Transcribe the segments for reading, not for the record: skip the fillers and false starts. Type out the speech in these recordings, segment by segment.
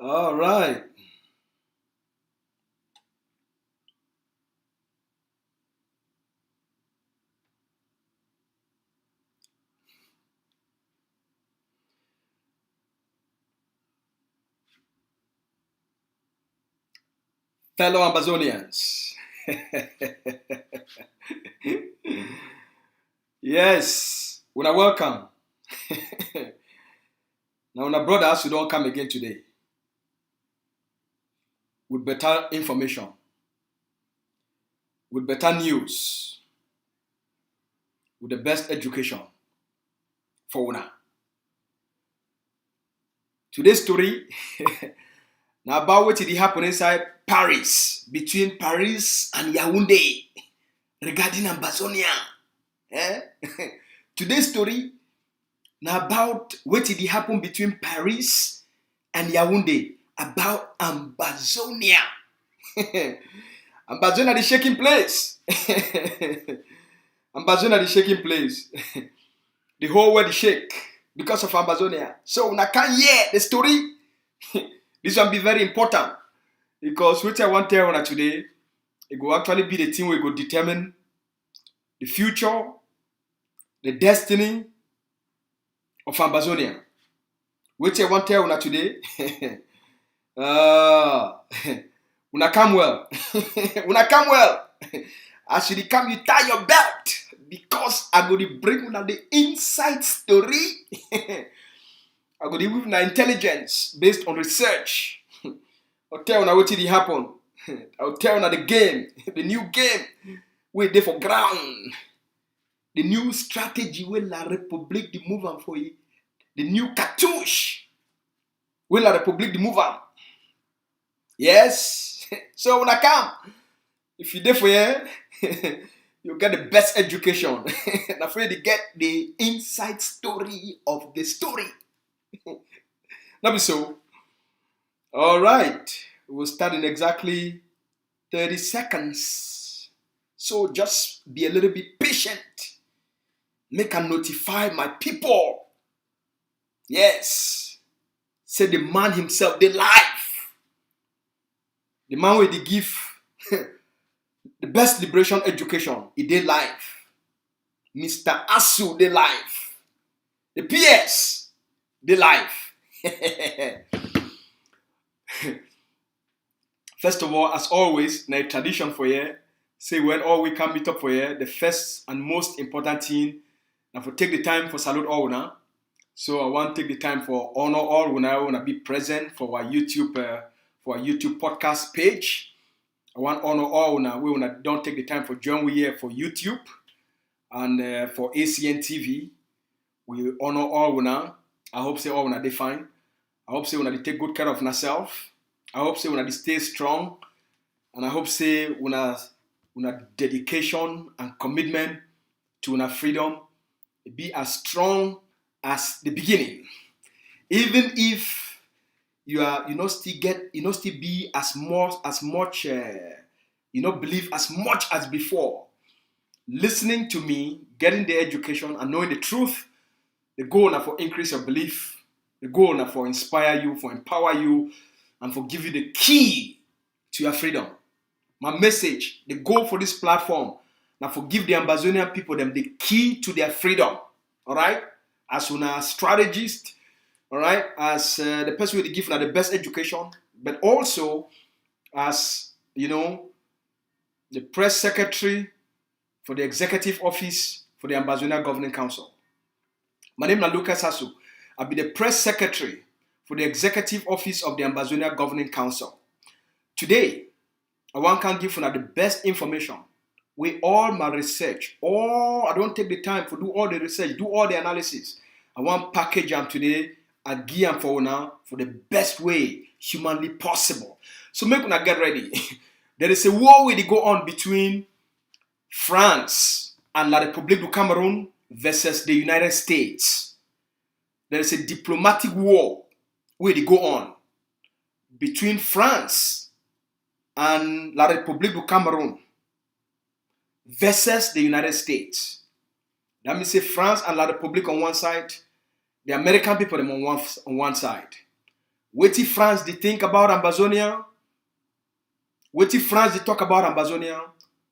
All right. Fellow Ambazonians. Yes. Una welcome. Now, una brothers who don't come again today with better information, with better news, with the best education for una. Today's story now about what did happen inside Paris, between Paris and Yaoundé, regarding Ambazonia. Eh? Today's story now about what did happen between Paris and Yaoundé about Ambazonia. Ambazonia the shaking place. Ambazonia the shaking place. The whole world is shake because of Ambazonia. So now can hear the story. This will be very important because what I want to tell you today, it will actually be the thing we will determine the future, the destiny of Ambazonia. What I want to tell you today, una come well. Una come well. As you come, you tie your belt because I'm going to bring una the inside story. I'm going to give una intelligence based on research. I'll tell you what did happen. I'll tell you the game, the new game. We're there for ground. The new strategy where La République the move on for you. The new cartouche where La République the move on. Yes. So when I come, if you're there for you, you'll get the best education. And afraid to get the inside story of the story. Not be so. All right. We'll start in exactly 30 seconds. So just be a little bit patient. Make and notify my people. Yes. Say the man himself, the life. The man with the gift, the best liberation education, he did life. Mr. Asu, the life. The PS, the life. First of all, as always, na tradition for you, say when all we can meet up for you, the first and most important thing, and for take the time for salute all una. So I want to take the time for honor all una be present for our YouTube podcast page. I want honor all una we una don't take the time for join we here for YouTube and for ACN TV. We honor all una. I hope say all una they fine. I hope say una they take good care of yourself. I hope say una they stay strong, and I hope say una dedication and commitment to una freedom be as strong as the beginning. Even if you not still be as much believe as much as before. Listening to me, getting the education and knowing the truth, the goal now for increase your belief, the goal now for inspire you, for empower you, and for give you the key to your freedom. My message, the goal for this platform, now for give the Ambazonian people them the key to their freedom. All right, as una strategist, all right, as the person with the gift now the best education, but also as the press secretary for the executive office for the Ambazonia Governing Council. My name is Lucas Asu. I'll be the press secretary for the executive office of the Ambazonia Governing Council. Today, I want to give you the best information with all my research. I don't take the time to do all the research, do all the analysis. I want to package them today and give them for now for the best way humanly possible. So make una get ready. There is a war will go on between France and La République du Cameroun versus the United States. There is a diplomatic war will go on between France and La République du Cameroun versus the United States. That means say France and La République on one side, the American people them on one side. Wetin France they think about Ambazonia? Wetin France they talk about Ambazonia?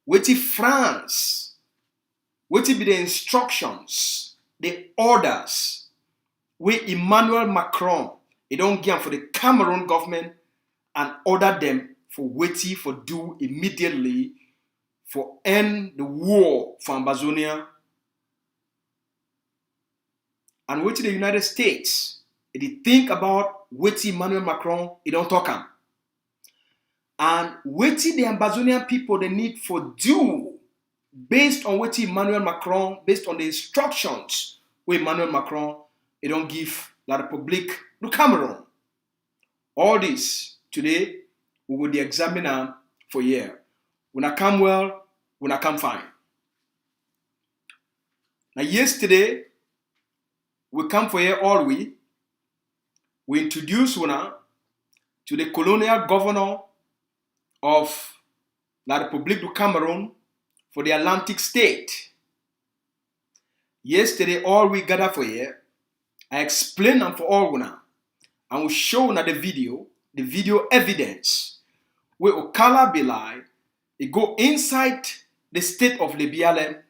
Wetin France? Wetin be the instructions, the orders wey Emmanuel Macron he don't give for the Cameroun government and order them for wetin for do immediately for end the war for Ambazonia. And wetin the United States they think about wetin Emmanuel Macron he don't talk am. And wetin the Ambazonian people they need for do based on wetin Emmanuel Macron, based on the instructions wey Emmanuel Macron he don't give La République du Cameroun. All this today we will examine am for here. When I come well, when I come fine. Now yesterday we come for here all we introduce una to the colonial governor of La République du Cameroun for the Atlantic state. Yesterday, all we gather for here, I explain them for all una, and we show una the video evidence, where Okala Belai, he go inside the state of Lebialem,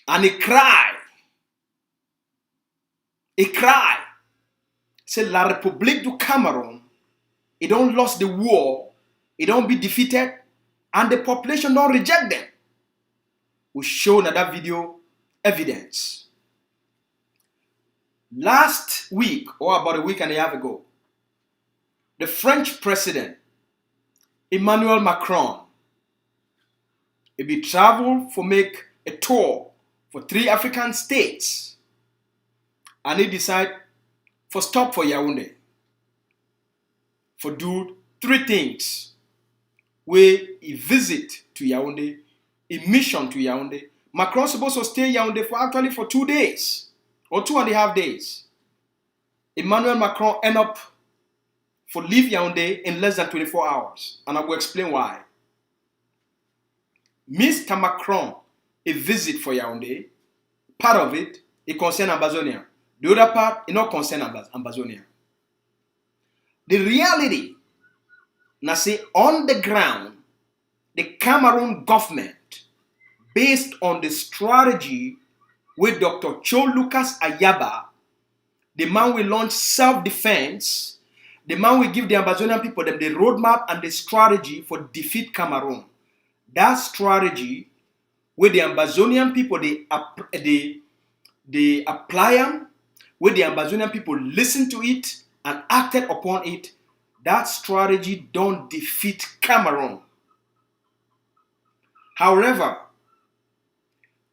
and he cry. He cry. Say La République du Cameroun, he don't lost the war, he don't be defeated, and the population don't reject them. We show that video evidence. Last week, or about a week and a half ago, the French president, Emmanuel Macron, he be travel for make a tour for 3 African states, and he decide for stop for Yaoundé, for do 3 things. Where he visit to Yaoundé, a mission to Yaoundé. Macron supposed to stay Yaoundé for 2 days or 2.5 days. Emmanuel Macron end up for leave Yaoundé in less than 24 hours, and I will explain why. Mr. Macron a visit for Yaoundé, part of it concern Ambazonia. The other part it not concern Ambazonia. The reality. Now say on the ground, the Cameroun government, based on the strategy with Dr. Cho Lucas Ayaba, the man will launch self-defense, the man will give the Ambazonian people them the roadmap and the strategy for defeat Cameroun. That strategy, with the Ambazonian people they apply them, with the Ambazonian people listen to it and acted upon it. That strategy don't defeat Cameroun. However,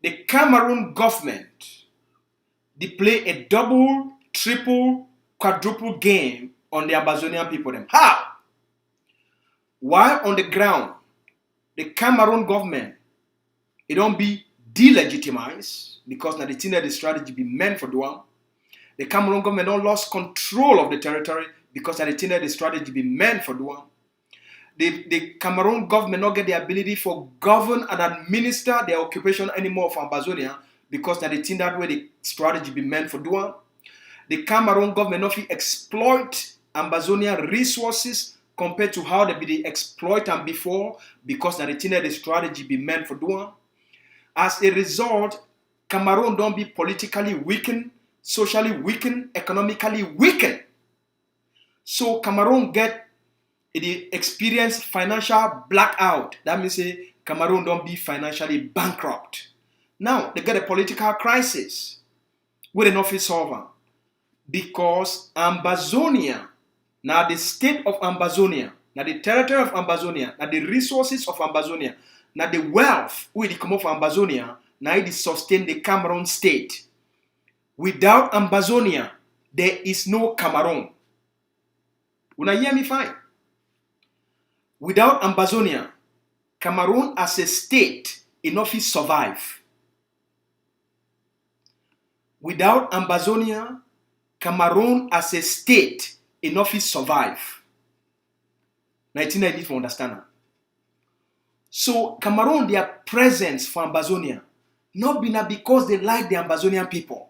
the Cameroun government, they play a double, triple, quadruple game on the Ambazonian people. Them. How? While on the ground, the Cameroun government, it don't be delegitimized because now the thing that the strategy be meant for doing. The Cameroun government don't lost control of the territory because at the time the strategy be meant for doing. The Cameroun government not get the ability for govern and administer their occupation anymore for Ambazonia because at the time that way the strategy be meant for doing. The Cameroun government not exploit Ambazonia resources compared to how they exploit them before because at the time the strategy be meant for doing. As a result, Cameroun don't be politically weakened, socially weakened, economically weakened. So Cameroun the experience financial blackout. That means Cameroun don't be financially bankrupt. Now they get a political crisis. We don't fit solve because Ambazonia, now the state of Ambazonia, now the territory of Ambazonia, now the resources of Ambazonia, now the wealth we come from Ambazonia, now it sustain the Cameroun state. Without Ambazonia, there is no Cameroun. Will you hear me fine? Without Ambazonia, Cameroun as a state enough is survive. Without Ambazonia, Cameroun as a state enough is survive. 1990 for understand. So Cameroun, their presence for Ambazonia, not been because they like the Ambazonian people.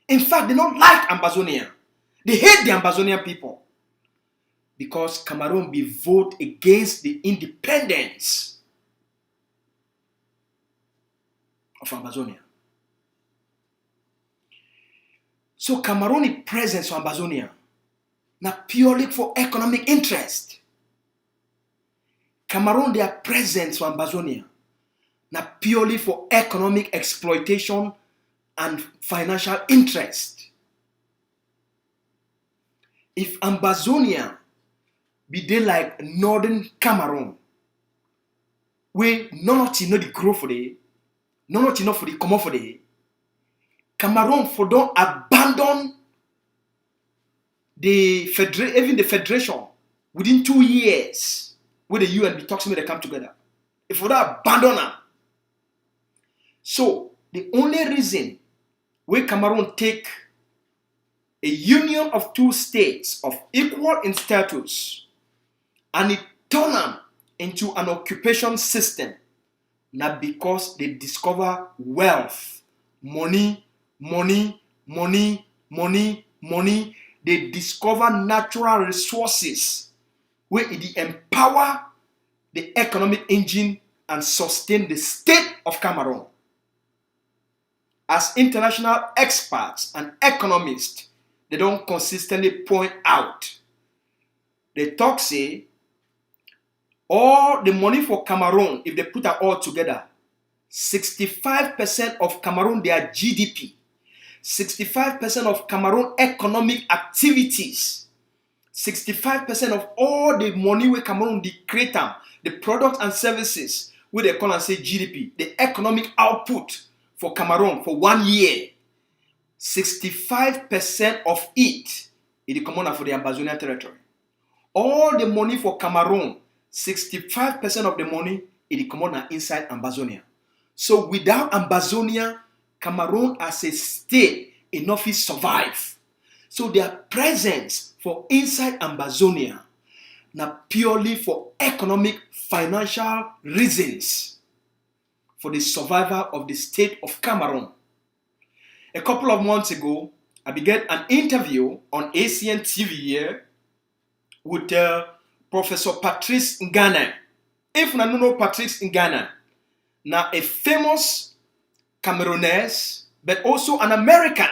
In fact, they don't like Ambazonia. They hate the Ambazonian people. Because Cameroon be vote against the independence of Ambazonia. So Cameroon presence for Ambazonia not purely for economic interest. Cameroon their presence for Ambazonia not purely for economic exploitation and financial interest. If Ambazonia be they like northern Cameroon, where none of you know the grow for the, none of you know for the come off for the, Cameroon for don't abandon the even the federation within 2 years, where the UN be talking about they come together. If we don't abandon them, so the only reason where Cameroon take a union of two states of equal in status and it turn them into an occupation system, not because they discover wealth, money. They discover natural resources where it empower the economic engine and sustain the state of Cameroon. As international experts and economists, they don't consistently point out. They talk say, all the money for Cameroon, if they put it all together, 65% of Cameroon, their GDP, 65% of Cameroon economic activities, 65% of all the money where Cameroon they create them, the products and services, where they call and say GDP, the economic output for Cameroon for 1 year, 65% of it is come on for the Ambazonia territory. All the money for Cameroon, 65% of the money is come on inside Ambazonia. So without Ambazonia, Cameroon as a state enough is survive. So their presence for inside Ambazonia not purely for economic, financial reasons for the survival of the state of Cameroon. A couple of months ago, I began an interview on ACN TV here with Professor Patrice Ngana. If you don't know Patrice Ngana, now a famous Cameroonese, but also an American,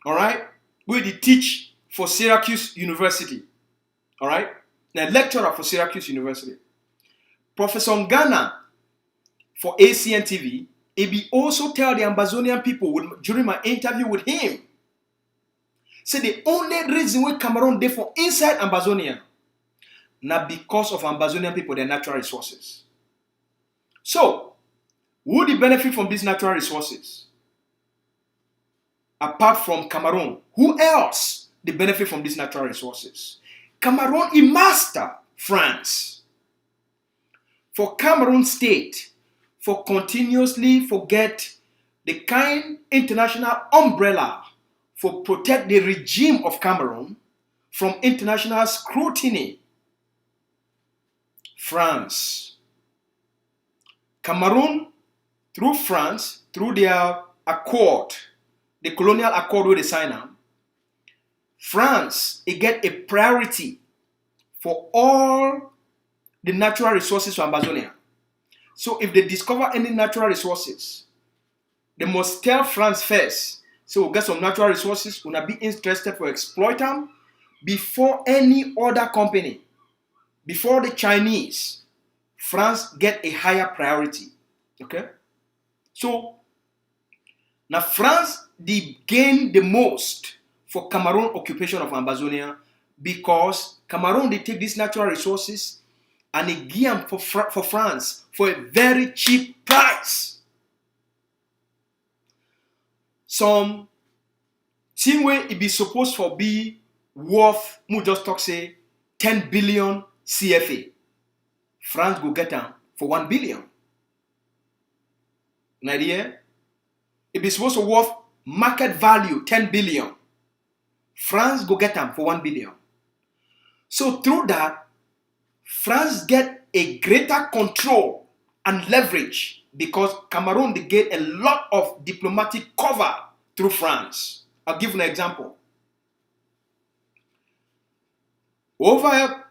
all right, where they teach for Syracuse University, all right, now lecturer for Syracuse University. Professor Ngana for ACN TV, he be also tell the Ambazonian people during my interview with him, say the only reason why Cameroon they for inside Ambazonia, not because of Ambazonian people, their natural resources. So, who they benefit from these natural resources? Apart from Cameroon, who else they benefit from these natural resources? Cameroon is master France. For Cameroon state, for continuously forget the kind international umbrella for protect the regime of Cameroon from international scrutiny. France. Cameroon, through France, through their accord, the colonial accord where they sign them, France, it get a priority for all the natural resources of Ambazonia. So if they discover any natural resources, they must tell France first. So we'll get some natural resources, we'll not be interested for exploit them before any other company, before the Chinese. France get a higher priority. Okay? So now France they gain the most for Cameroon occupation of Ambazonia because Cameroon they take these natural resources and they give them for France for a very cheap price. Some thing where it be supposed to be worth, we just talk say 10 billion CFA. France go get them for 1 billion. An idea? It be supposed to worth market value 10 billion. France go get them for 1 billion. So through that, France get a greater control and leverage because Cameroon they get a lot of diplomatic cover through France. I'll give an example. Over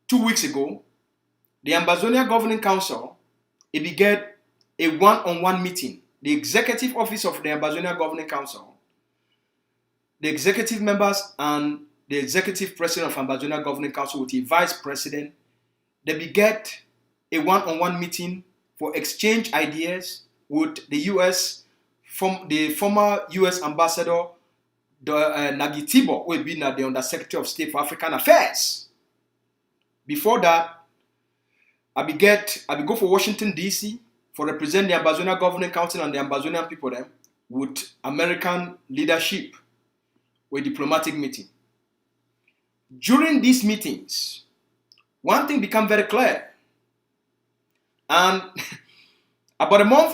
2 weeks ago, the Ambazonia Governing Council, it began a one-on-one meeting. The executive office of the Ambazonia Governing Council, the executive members and the executive president of Ambazonia Governing Council with the vice president, they began a one-on-one meeting for exchange ideas with the U.S., from the former U.S. ambassador, Nagitibo, who had been the Undersecretary of State for African Affairs. Before that, I go for Washington, D.C. for represent the Ambazonia Governing Council and the Ambazonian people there with American leadership with diplomatic meeting. During these meetings, one thing became very clear. And about a month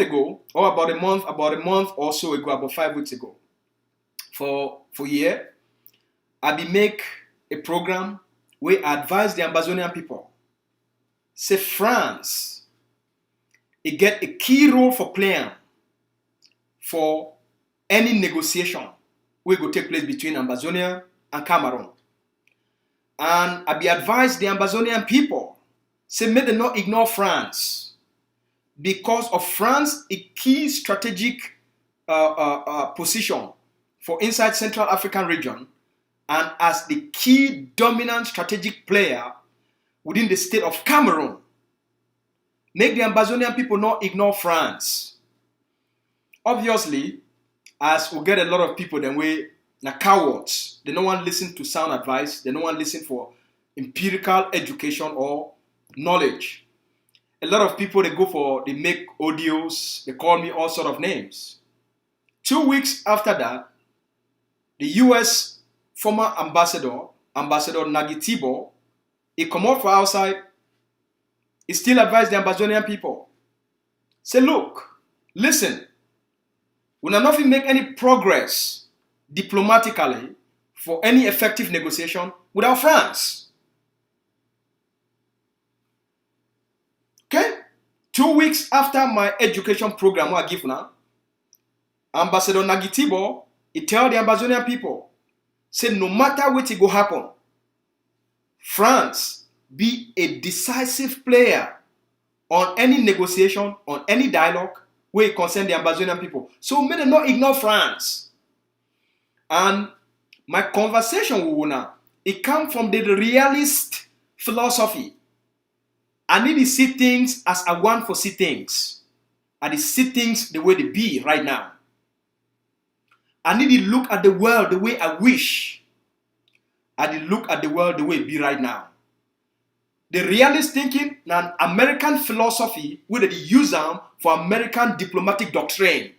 or so ago, about 5 weeks ago, for a year, I be make a program where I advise the Ambazonian people. Say France, it get a key role for playing for any negotiation will go take place between Ambazonia and Cameroun. And I be advised the Ambazonian people, say may they not ignore France, because of France a key strategic position for inside Central African region, and as the key dominant strategic player within the state of Cameroon. Make the Ambazonian people not ignore France. Obviously, as we get a lot of people then we na cowards, they don't want to listen to sound advice, they don't want to listen for empirical education or knowledge. A lot of people they make audios, they call me all sort of names. 2 weeks after that, the US former ambassador Nagitibo, he come out from outside, he still advised the Ambazonian people. Say, look, listen, we are not going to make any progress diplomatically for any effective negotiation without France. Okay? 2 weeks after my education program I give now, Ambassador Nagitibo, he tell the Ambazonian people, say no matter what it go happen, France be a decisive player on any negotiation, on any dialogue where it concern the Ambazonian people. So may they not ignore France. And my conversation with Una, it comes from the realist philosophy. I need to see things as I want to see things. I need to see things the way they be right now. I need to look at the world the way I wish. I need to look at the world the way it be right now. The realist thinking and American philosophy where they use them for American diplomatic doctrine.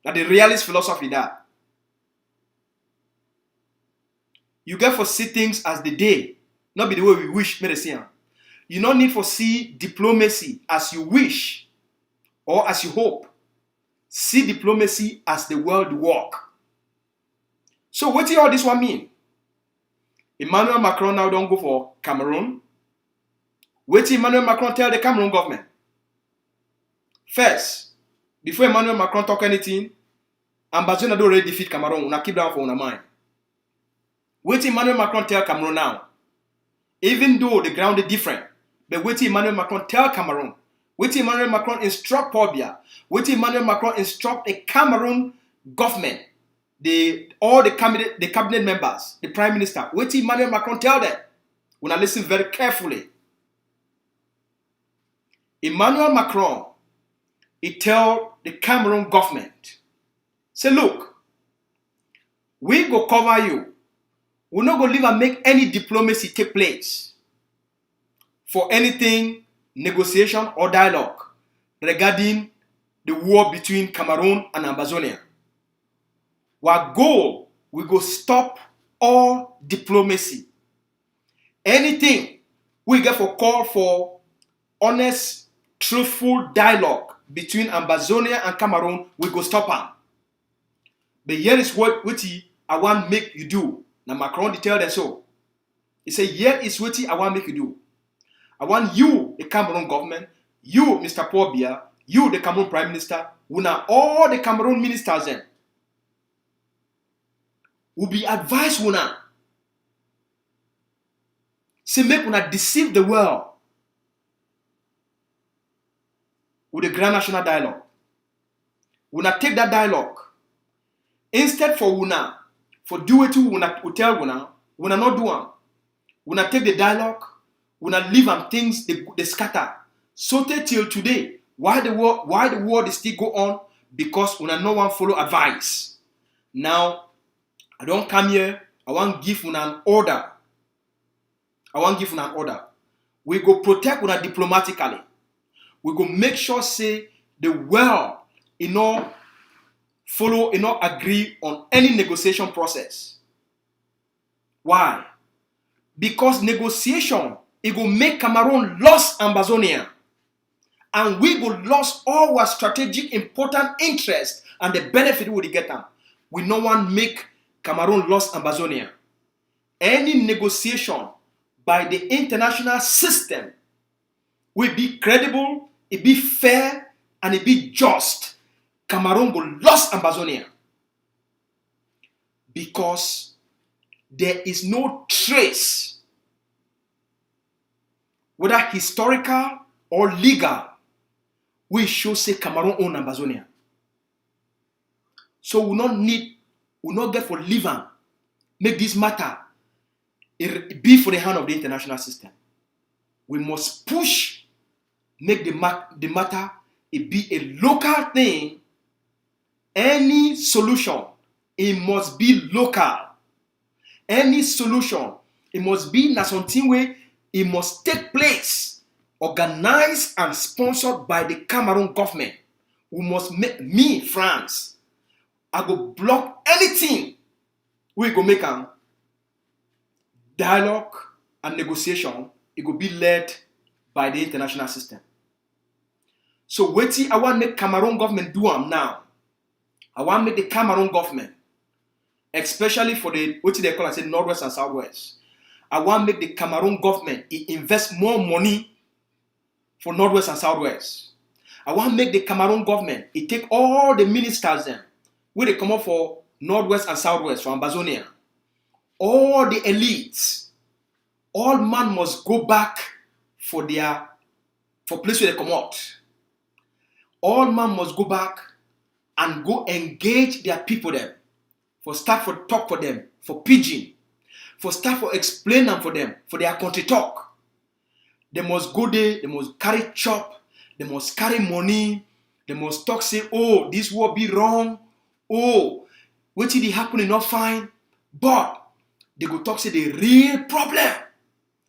That the realist philosophy that. You get for see things as the day, not be the way we wish me to see them. You don't need for see diplomacy as you wish or as you hope. See diplomacy as the world work. So what do all this one mean? Emmanuel Macron now don't go for Cameroon. What did Emmanuel Macron tell the Cameroun government? First, before Emmanuel Macron talk anything, Ambazonia don't already defeat Cameroun. Una keep down for una mind. What did Emmanuel Macron tell Cameroun now? Even though the ground is different, but what did Emmanuel Macron tell Cameroun? What did Emmanuel Macron instruct Paul Biya? What did Emmanuel Macron instruct the Cameroun government, all the cabinet members, the prime minister? What did Emmanuel Macron tell them? When I listen very carefully, Emmanuel Macron, he tell the Cameroun government, say, look, we go cover you. We're not going to leave and make any diplomacy take place for anything, negotiation or dialogue regarding the war between Cameroon and Ambazonia. Our goal, we go stop all diplomacy. Anything we get for call for honest, truthful dialogue between Ambazonia and Cameroon, we go stop them. But here is what I want make you do. Now Macron tell them so. He said, here is what I want make you do. I want you, the Cameroon government, you, Mr. Paul Biya, you, the Cameroon Prime Minister, all the Cameroon ministers then. will be advise una. Say make una deceive the world with the Grand National Dialogue. Una take that dialogue. Instead for una, for do it to una tell una not do am. Una take the dialogue, una leave am things they scatter. So till today, why the world is still go on? Because una no one follow advice. Now, I don't come here, I want give una an order. We go protect una diplomatically. We go make sure say the world follow, agree on any negotiation process. Why? Because negotiation, it will make Cameroon lose Ambazonia. And we will lose all our strategic important interest and the benefit we will get them. We no one make Cameroon lose Ambazonia. Any negotiation by the international system will be credible, it be fair, and it be just. Cameroon will lose Ambazonia. Because there is no trace, whether historical or legal, we should say Cameroon own Ambazonia. So we not get for leave am, make this matter be for the hand of the international system. We must push, make the matter it be a local thing. Any solution, it must be local. Any solution, it must be na something where it must take place, organized and sponsored by the Cameroun government. We must make France. I go block anything. We go make a dialogue and negotiation. It will be led by the international system. So wait, I want to make Cameroun government do them now. I want to make the Cameroun government, especially for the what they call Northwest and Southwest. I want to make the Cameroun government invest more money for Northwest and Southwest. I want to make the Cameroun government take all the ministers them where they come up for Northwest and Southwest from Ambazonia. All the elites, all man must go back for place where they come out. All man must go back and go engage their people there. For start for talk for them, for pidgin. For start for explain them for them, for their country talk. They must go there, they must carry chop, they must carry money, they must talk, say, oh, this will be wrong. Oh, what did it happen? Not fine. But they go talk, say the real problem.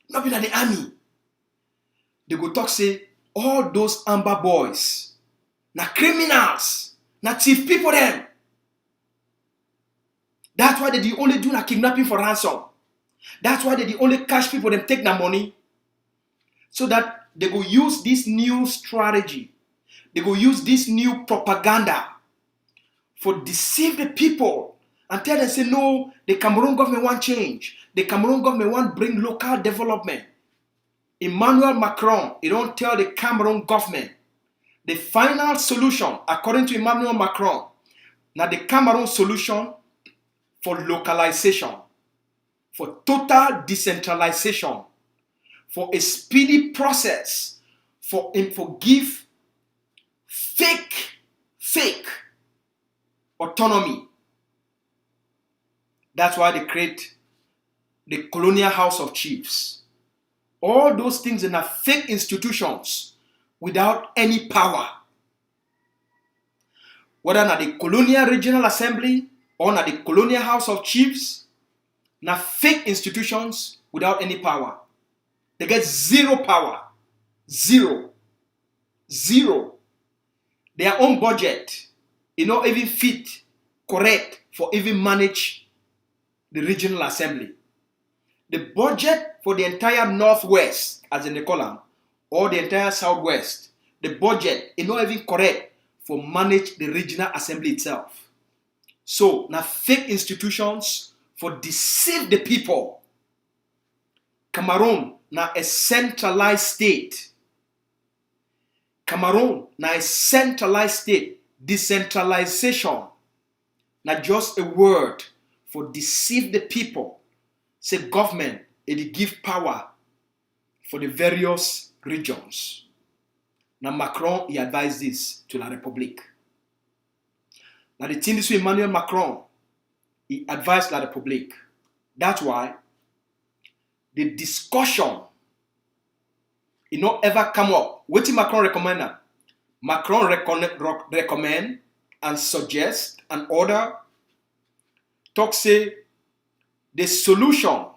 Not be like the army. They go talk, say, all those Amber boys, na criminals, na thief people them. That's why they only do na kidnapping for ransom. That's why they only catch people them take their money. So that they go use this new strategy. They go use this new propaganda for deceive the people and tell them, say, no, the Cameroon government want change. The Cameroon government want bring local development. Emmanuel Macron, he don't tell the Cameroon government the final solution, according to Emmanuel Macron, now the Cameroon solution for localization, for total decentralization, for a speedy process, for give fake autonomy. That's why they create the colonial house of chiefs. All those things in are fake institutions without any power. Whether not the colonial regional assembly or not the colonial house of chiefs, na fake institutions without any power. They get zero power. Zero. Their own budget, not even fit, correct for even manage the regional assembly. The budget for the entire Northwest, as in the column, or the entire Southwest, the budget is not even correct for manage the regional assembly itself. So, now fake institutions for deceive the people. Cameroon, now a centralized state. Cameroon, now a centralized state. Decentralization, not just a word for deceive the people. Say government, it give power for the various regions. Now Macron, he advised this to La République. Now the thing is with Emmanuel Macron, he advised La République. That's why the discussion, it not ever come up. What did Macron recommend? Macron recommend and suggest and order, talk say, the solution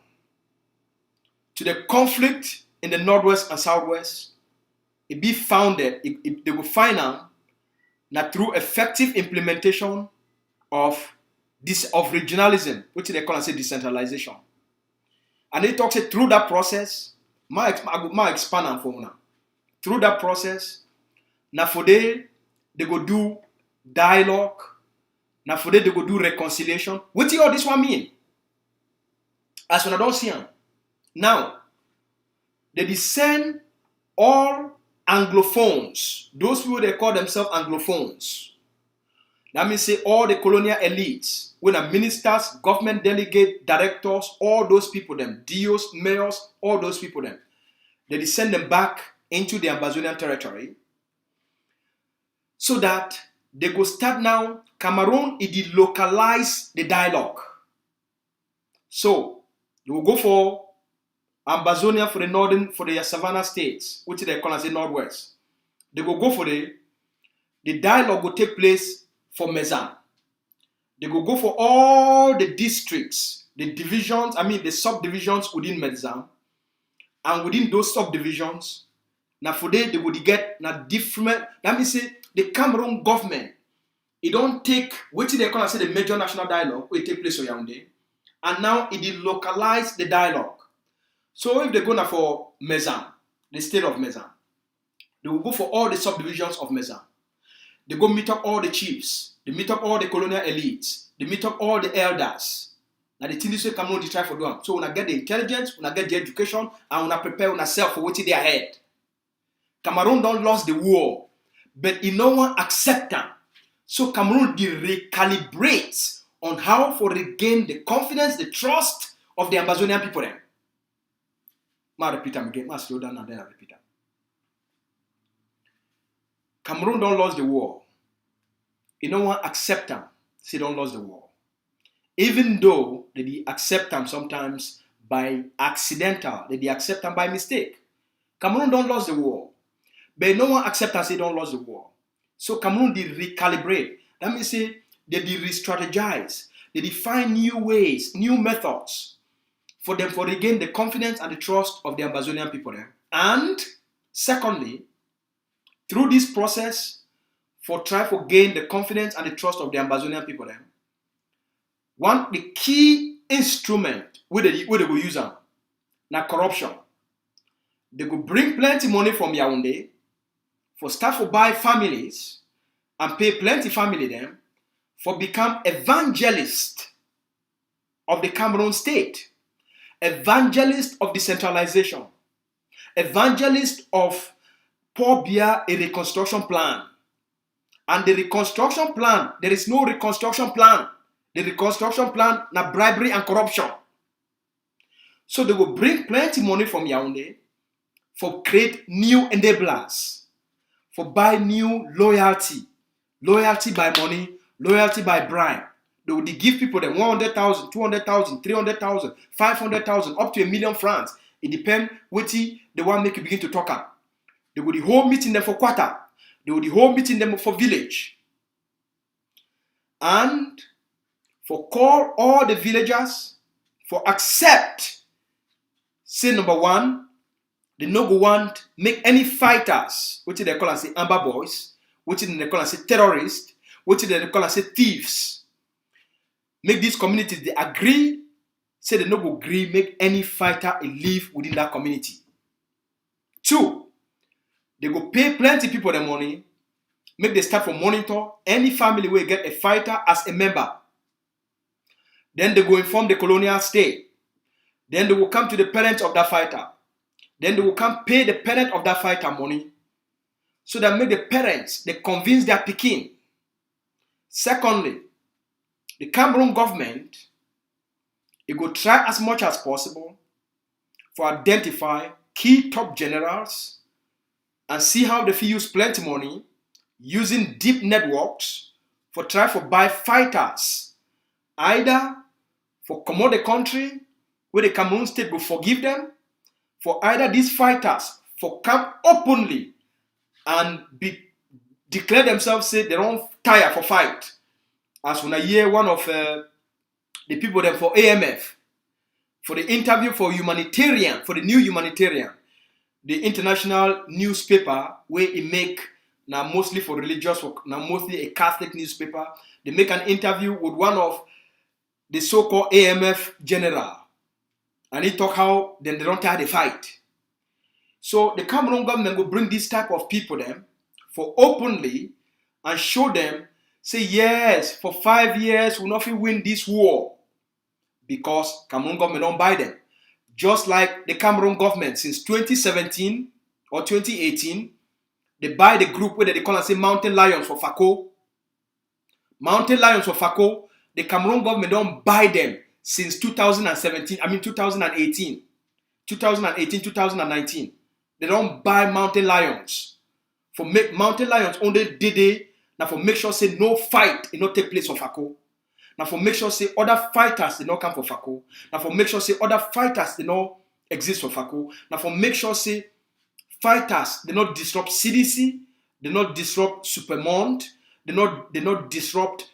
to the conflict in the Northwest and Southwest, it be founded, they will find out that through effective implementation of regionalism, which they call and say decentralization. And they talk say through that process, I expand on for now. Through that process, now for they go do dialogue, now for they go do reconciliation. What do all this one mean? As when I don't see them. Now, they send all Anglophones, those people they call themselves Anglophones. That means say all the colonial elites, when the ministers, government delegate, directors, all those people them, DOs, mayors, all those people them, they send them back into the Ambazonian territory so that they go start now. Cameroon, it localize the dialogue. So they will go for Ambazonia for the northern, for the savannah states, which they call as the Northwest. They will go for the dialogue will take place for Mezan. They will go for all the districts, the divisions, the subdivisions within Mezan. And within those subdivisions, now for they will get now different, that means say the Cameroun government, it don't take, which they call as the major national dialogue, will take place on Yaoundé, and now it will localize the dialogue. So if they go now for Mezan, the state of Mezan, they will go for all the subdivisions of Mezan. They go meet up all the chiefs, they meet up all the colonial elites, they meet up all the elders. Now the thing is Cameroon they try for them. So when I get the intelligence, when I get the education, and when I prepare myself for what they ahead. Cameroon don't lose the war, but in no one accept them. So Cameroon they recalibrate on how to regain the confidence, the trust of the Ambazonian people then. I repeat them again. I slow down and then I repeat them. Cameroon don't lose the war. You no one accept them. Say don't lose the war. Even though they accept them sometimes by accidental, they accept them by mistake. Cameroon don't lose the war. But no one accept and say don't lose the war. So Cameroon they recalibrate. That means say they re-strategize. They define new ways, new methods for them to regain the confidence and the trust of the Ambazonian people there. And secondly, through this process, for try to gain the confidence and the trust of the Ambazonian people there, the key instrument where they go use them, now corruption. They go bring plenty money from Yaoundé for start to buy families and pay plenty family them for become evangelists of the Cameroon state. Evangelist of decentralization, evangelist of poor beer a reconstruction plan. And the reconstruction plan, there is no reconstruction plan. The reconstruction plan, na bribery and corruption. So they will bring plenty money from Yaoundé for create new enablers, for buy new loyalty. Loyalty by money, loyalty by bribe. They will give people them 100,000, 200,000, 300,000, 500,000, up to $1 million francs. It depends what the one make you begin to talk at. They will the whole meeting them for quarter. They will the whole meeting them for village. And for call all the villagers for accept. Say number one, they no go want make any fighters, which they call and say amber boys, which they call and say terrorists, which they call and say thieves. Make these communities, they agree, say they no go agree, make any fighter live within that community. Two, they go pay plenty people the money, make they start for monitor any family where get a fighter as a member. Then they go inform the colonial state. Then they will come to the parents of that fighter. Then they will come pay the parent of that fighter money. So that make the parents, they convince their pikin. Secondly, the Cameroun government, It will try as much as possible for identify key top generals and see how they fit use plenty money using deep networks for try for buy fighters, either for comot the country where the Cameroon state will forgive them, for either these fighters for come openly and declare themselves say they don't tire for fight. As when I hear one of the people there for AMF, for the interview for humanitarian, for the new humanitarian, the international newspaper where it make now mostly for religious work, now mostly a Catholic newspaper, they make an interview with one of the so-called AMF general. And he talk how then they don't tire the fight. So the Cameroon government will bring this type of people them for openly and show them, say yes, for 5 years we'll not win this war. Because Cameroon government don't buy them. Just like the Cameroon government since 2017 or 2018, they buy the group where they call and say Mountain Lions for FACO. Mountain Lions for FACO, the Cameroon government don't buy them since 2018, 2019. They don't buy Mountain Lions. For make Mountain Lions only did it now for make sure say no fight it not take place for FACO. Now for make sure say other fighters did not come for FACO. Now for make sure say other fighters did not exist for FACO. Now for make sure say fighters did not disrupt CDC, did not disrupt Supermont, did not disrupt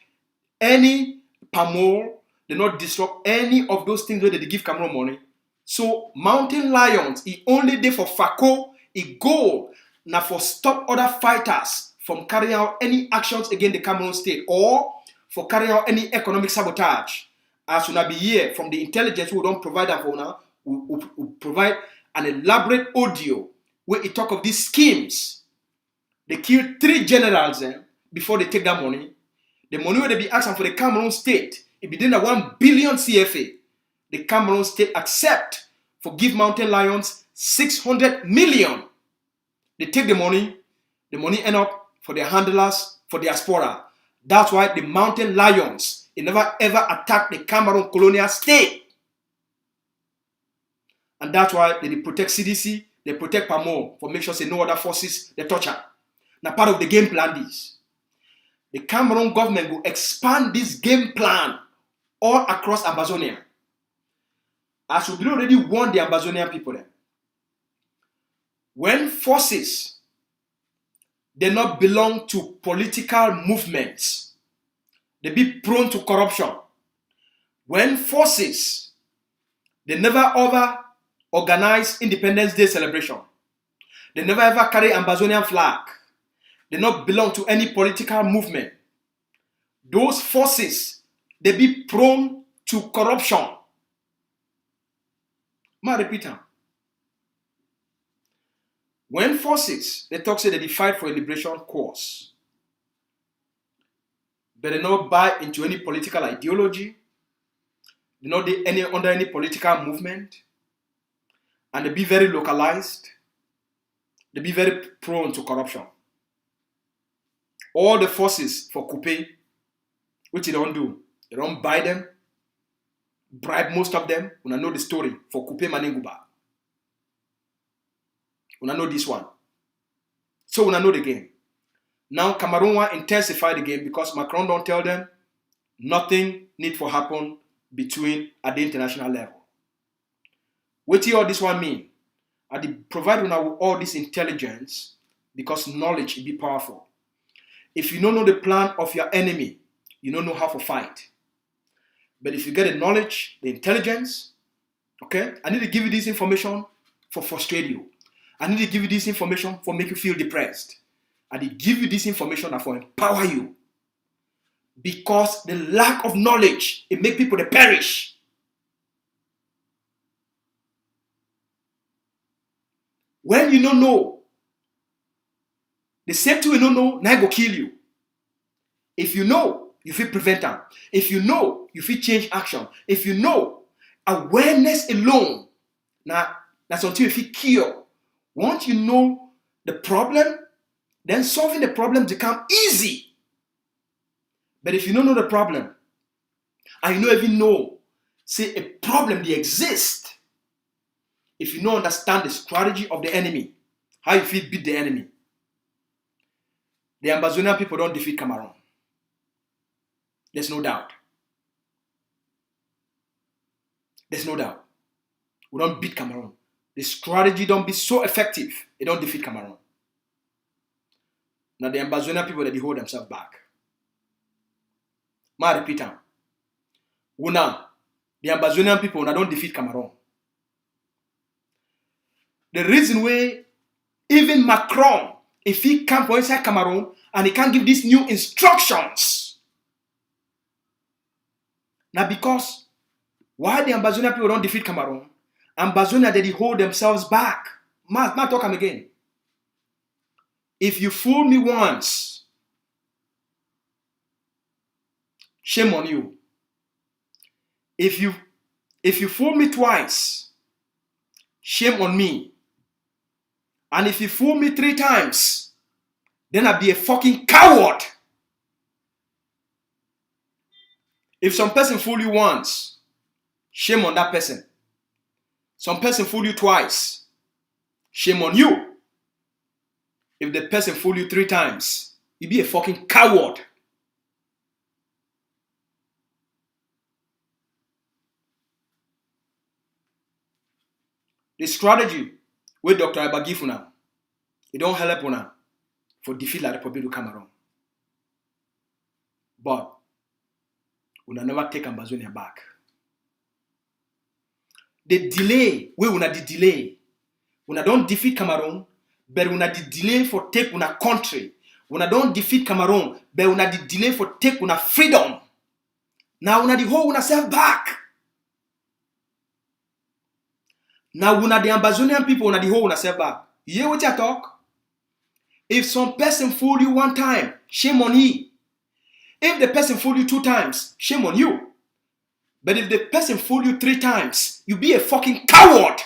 any PAMOR, did not disrupt any of those things where they give Cameroon money. So Mountain Lions, it only there for FACO, it goal now for stop other fighters from carrying out any actions against the Cameroon state or for carrying out any economic sabotage. As we be here from the intelligence who don't provide that for now, we provide an elaborate audio where it talk of these schemes. They kill 3 generals before they take that money. The money where they be asking for the Cameroon state, it be then 1 billion CFA. The Cameroon state accept for give Mountain Lions 600 million. They take the money end up for their handlers, for diaspora. That's why the Mountain Lions, it never ever attacked the Cameroon colonial state. And that's why they protect CDC, they protect PAMO for make sure say no other forces they touch her. Now part of the game plan is the Cameroon government will expand this game plan all across Ambazonia. As we already warned the Ambazonian people then. When forces they not belong to political movements, they be prone to corruption. When forces they never ever organize Independence Day celebration, they never ever carry Ambazonian flag, they not belong to any political movement, those forces they be prone to corruption. I repeat them. When forces, they talk say they fight for a liberation cause, but they not buy into any political ideology, they not under any political movement, and they be very localized, they be very prone to corruption. All the forces for coupe, which they don't do, they don't buy them, bribe most of them. When I know the story for coupe Manenguba. When I know this one. So when I know the game. Now Cameroon want intensify the game because Macron don't tell them nothing need for happen between at the international level. What do all this one mean? I provide with all this intelligence because knowledge will be powerful. If you don't know the plan of your enemy, you don't know how to fight. But if you get the knowledge, the intelligence, okay, I need to give you this information for frustrate you. I need to give you this information for make you feel depressed. I need to give you this information for empower you. Because the lack of knowledge, it make people they perish. When you don't know, the same thing you don't know, now go kill you. If you know, you feel prevent them. If you know, you feel change action. If you know, awareness alone, now that's until you feel cure. Once you know the problem, then solving the problem become easy. But if you don't know the problem, and you don't even know, say a problem they exist if you don't understand the strategy of the enemy, how you fit beat the enemy. The Ambazonian people don't defeat Cameroon. There's no doubt. There's no doubt. We don't beat Cameroon. The strategy don't be so effective. They don't defeat Cameroon. Now the Ambazonian people, they hold themselves back. I repeat them. Una, the Ambazonian people, don't defeat Cameroon. The reason why even Macron, if he come for inside Cameroon and he can't give these new instructions, now because why the Ambazonia people don't defeat Cameroon, Ambazonia they hold themselves back. Ma talk am again. If you fool me once, shame on you. If you fool me twice, shame on me. And if you fool me 3 times, then I'll be a fucking coward. If some person fool you once, shame on that person. Some person fool you twice, shame on you. If the person fool you 3 times, you be a fucking coward. The strategy with Dr. Iba give una, it don't help una for defeat la Republic of Cameroon. But una never take Ambazonia back. The delay, we una the delay. Una don't defeat Cameroon, but una the delay for take una country. Una don't defeat Cameroon, but una the delay for take una freedom. Now una the whole una self back. Now una the Ambazonian people una the whole una self back. You hear what I talk? If some person fool you 1 time, shame on he. If the person fool you 2 times, shame on you. But if the person fool you 3 times, you be a fucking coward.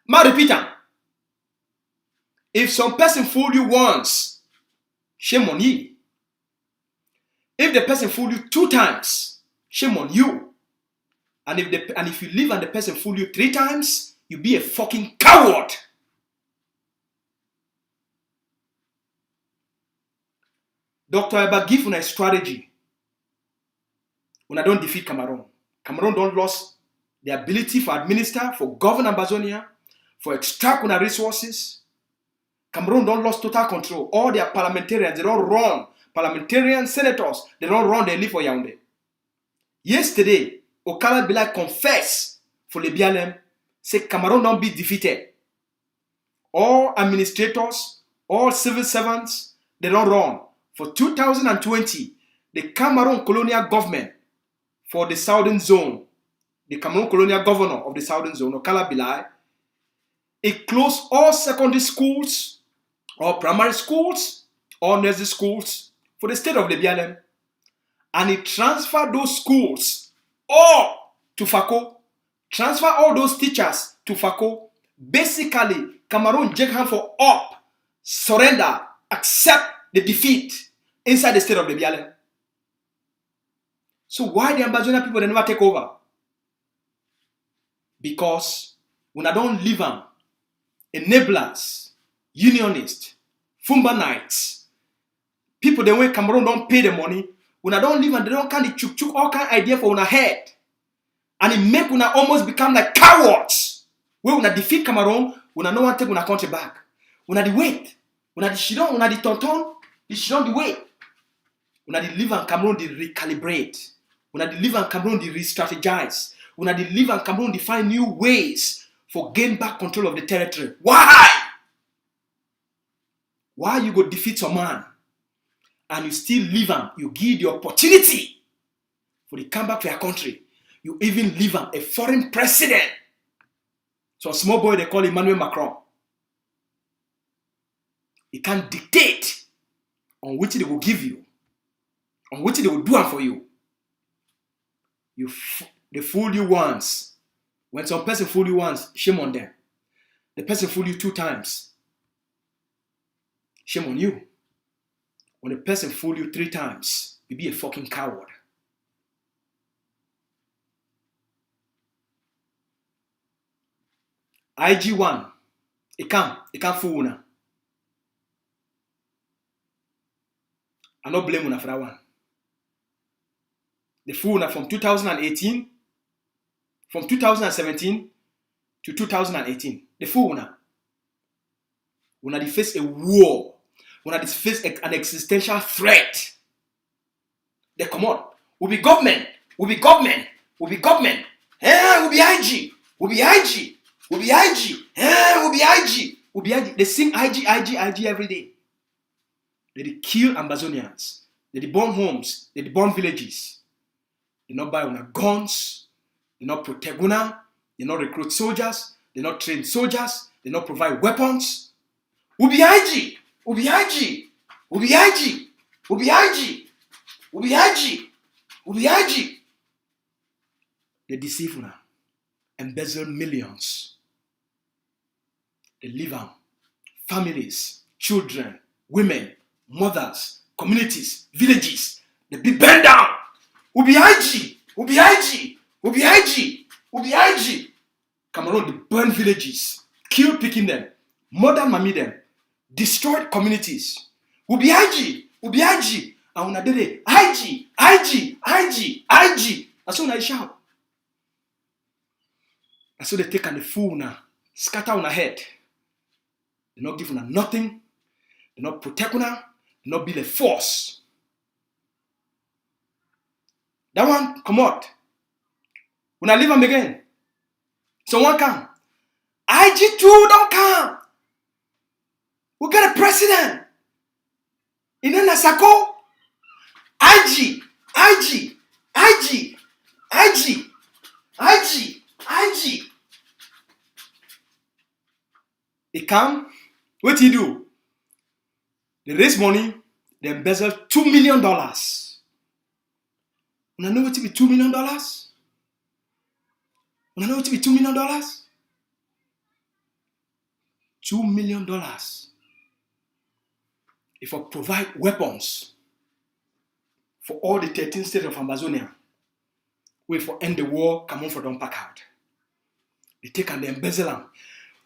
Ma repeat am. If some person fool you once, shame on ye. If the person fool you 2 times, shame on you. And if you leave and the person fool you 3 times, you be a fucking coward. Dr. Iba give una a strategy. Una don't defeat Cameroon. Cameroon don't lose the ability for administer, for govern Ambazonia, for extract una resources. Cameroon don't lose total control. All their parliamentarians, they don't run. Parliamentarians, senators, they don't run, they live for Yaoundé. Yesterday, Okala Bilal confess for the BLM, say Cameroon don't be defeated. All administrators, all civil servants, they don't run. For 2020, the Cameroun colonial government for the southern zone, the Cameroon colonial governor of the southern zone, Okala Bilal, it closed all secondary schools, or primary schools, or nursery schools for the state of the BLM. And it transferred those schools all to Fako, transfer all those teachers to Fako. Basically, Cameroon take hand for up, surrender, accept the defeat inside the state of the BLM. So why the Ambazonia people they never take over? Because when I don't leave them, enablers, unionists, Fumbanites, people the way Cameroon don't pay the money, when I don't leave and they don't kind of chuk all kind of idea for una head. And it make una almost become like cowards. Where una defeat Cameroon, una no one take una country back. Una the wait. Una the shidon, una the tonton, the shidon the wait. Una the live and Cameroon the recalibrate. Una the live and Cameroon the re-strategize. Una the live and Cameroon the find new ways for gain back control of the territory. Why? Why you go defeat some man and you still live him? You give the opportunity for the come back to your country. You even leave him a foreign president. So a small boy they call Emmanuel Macron. He can dictate on which they will give you, on which they will do for you. They fool you once. When some person fool you once, shame on them. The person fool you 2 times, shame on you. When the person fool you 3 times, you be a fucking coward. IG1, it can't fool una. I not blame una for that one. The fool una from 2018, from 2017 to 2018. The fool una. Una they face a war. Una they face an existential threat. They come on. We'll be government. We'll be government. We'll be government. We'll be IG. We'll be IG. We'll be IG. We'll be IG. We'll be IG. They sing IG every day. They kill Ambazonians. They bomb homes. They bomb villages. They not buy una guns. They not protect una. They not recruit soldiers. They not train soldiers. They not provide weapons. We'll be IG. We'll be IG. We'll be IG. We'll be IG. We'll be IG. We'll be IG. They deceive una. Embezzle millions. They live on families, children, women, mothers, communities, villages. They be burned down. We'll be IG. We'll be IG. We'll be IG. We'll be IG. Cameroun, they burn villages, kill picking them, murder mommy them, destroyed communities. We'll be IG. We'll be IG. And when I did it, IG, IG, IG, IG. That's when I shout. And so they take and the fool now, scatter on her head. They not give her nothing. They not protect her. They not build a force. That one come out. When I leave them again, someone come. IG2 don't come. We got a president. In Nasako. IG, IG, IG, IG, IG, IG. He come. What he do? They raise money. They embezzle $2 million. You know what to be $2 million? You know what to be $2 million? $2 million. If I provide weapons for all the 13 states of Ambazonia, we for end the war, come on for don't pack out. They take and they embezzle them.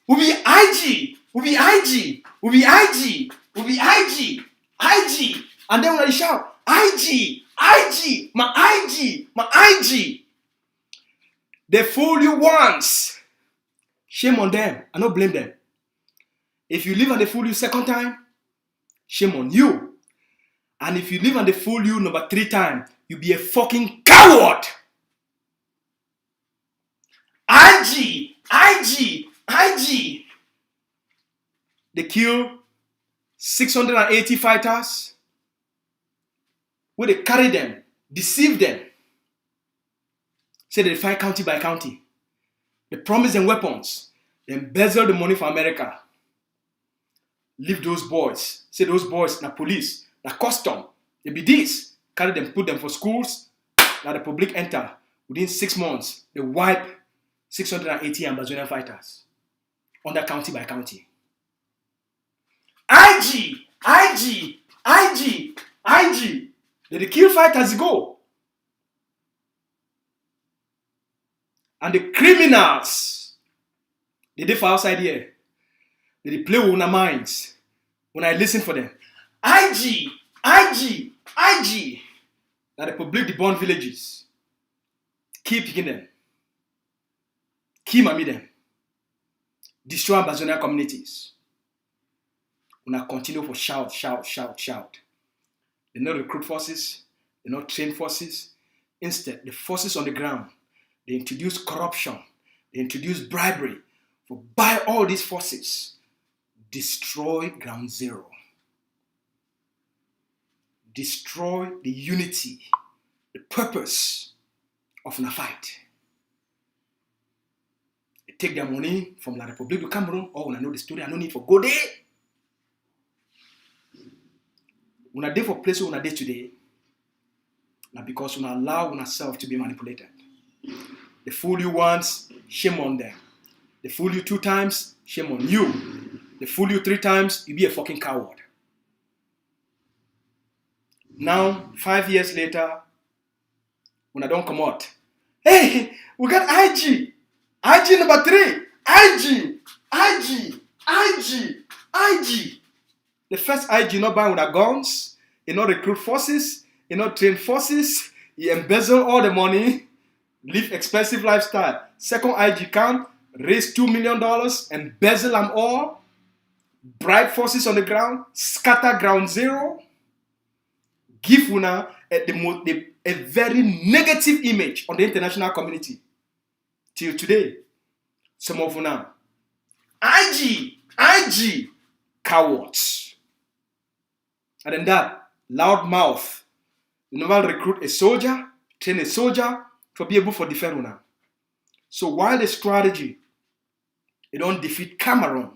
We'll be IG, we'll be IG, we'll be IG, we'll be IG, IG. And then when I shout, IG, IG, my IG, my IG. They fool you once. Shame on them. I don't blame them. If you leave and they fool you second time, shame on you. And if you leave and they fool you number 3 times, you be a fucking coward. IG, IG, IG. They kill 680 fighters. Where they carry them, deceive them. Say they fight county by county. They promise them weapons. They embezzle the money for America. Leave those boys. Say those boys, na police, na custom. They be this. Carry them, put them for schools. Now the public enter. Within 6 months, they wipe 680 Ambazonian fighters. Under county by county. IG, IG, IG, IG. They kill fighters as go. And the criminals, they did for outside here. They play with our minds when I listen for them. IG, IG, IG. Now the public the born villages. Keep picking them. Keep mammy them. Destroy Ambazonia communities. When I continue for shout, shout, shout, shout. They not recruit forces. They not train forces. Instead, the forces on the ground, they introduce corruption. They introduce bribery. For by all these forces, destroy ground zero. Destroy the unity, the purpose of the fight. They take their money from La République du Cameroun. Oh, when I know the story, I don't need for go there. When I day for place when I day today, not because we allow ourselves to be manipulated. They fool you once, shame on them. They fool you 2 times, shame on you. They fool you 3 times, you be a fucking coward. Now, 5 years later, when I don't come out, hey, we got IG. IG number 3. IG. IG. The first IG not buy with the guns, he not recruit forces, he not train forces, he embezzle all the money, live expensive lifestyle. Second IG come, raise $2 million, embezzle them all, bribe forces on the ground, scatter ground zero, give una a very negative image on the international community. Till today, some of una, IG, cowards. And then that, loud mouth. You never recruit a soldier, train a soldier to be able to defend una. So while the strategy, they don't defeat Cameroon,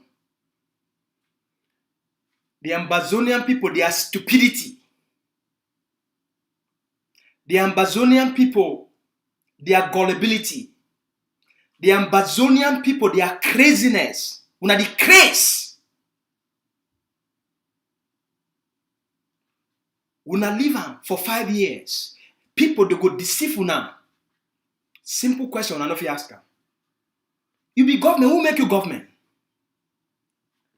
the Ambazonian people, their stupidity, the Ambazonian people, their gullibility, the Ambazonian people, their craziness, una the craze. Una live am for 5 years. People they go deceive una. Simple question, I know if you ask her. You be government, who make you government?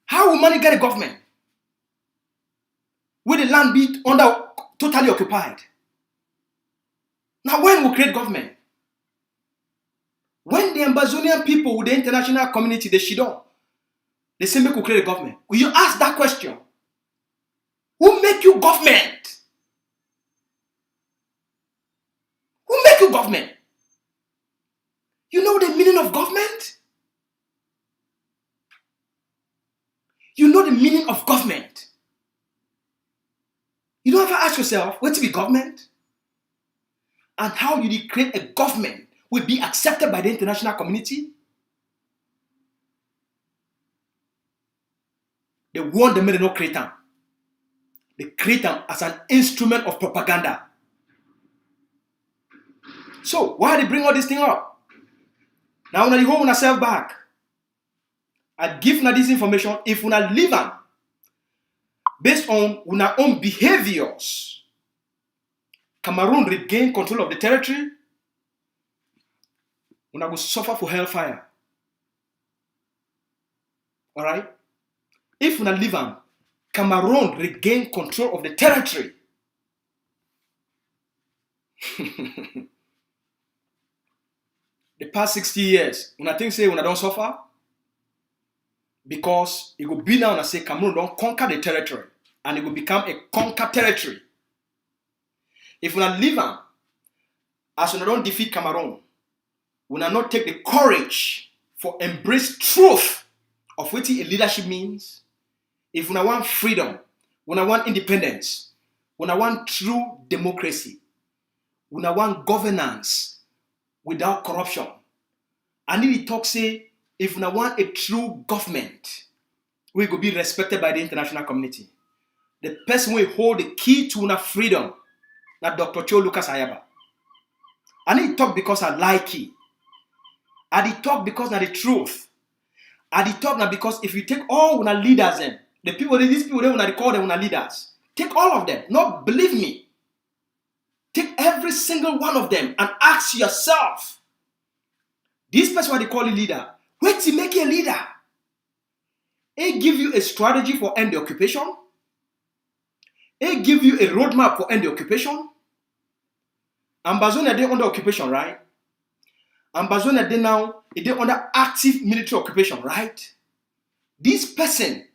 How will money get a government? Will the land be totally occupied? Now when we create government? When the Ambazonian people with the international community, they shidon, they say make we create a government. Will you ask that question? Who make you government? Who make you government? You know the meaning of government? You know the meaning of government? You don't ever ask yourself, what to be government? And how you create a government will be accepted by the international community? They want the men not create them. They create them as an instrument of propaganda. So why they bring all this thing up? Now when you hold yourself back, I give you this information if you live on based on your own behaviors. Cameroon regain control of the territory. We will suffer for hellfire. Alright? If we live on Cameroon regain control of the territory. The past 60 years, when I think say when I don't suffer, because it will be now and I say Cameroon don't conquer the territory and it will become a conquered territory. If we live on, as we don't defeat Cameroon, we will not take the courage for embrace truth of what a leadership means. If we want freedom, we want independence, we want true democracy, we want governance without corruption. And if we talk say, if we want a true government, we will be respected by the international community. The person will hold the key to our freedom, not Dr. Cho Lucas Ayaba. And he talk because I like it. And he talk because of the truth. And he talk now because if you take all our leaders in, these people they want to call them our leaders. Take all of them. No, believe me. Take every single one of them and ask yourself, this person what they call a leader, wait to make you a leader? He give you a strategy for end the occupation. He give you a roadmap for end the occupation. Ambazonia they under occupation, right? Ambazonia they under active military occupation, right? This person,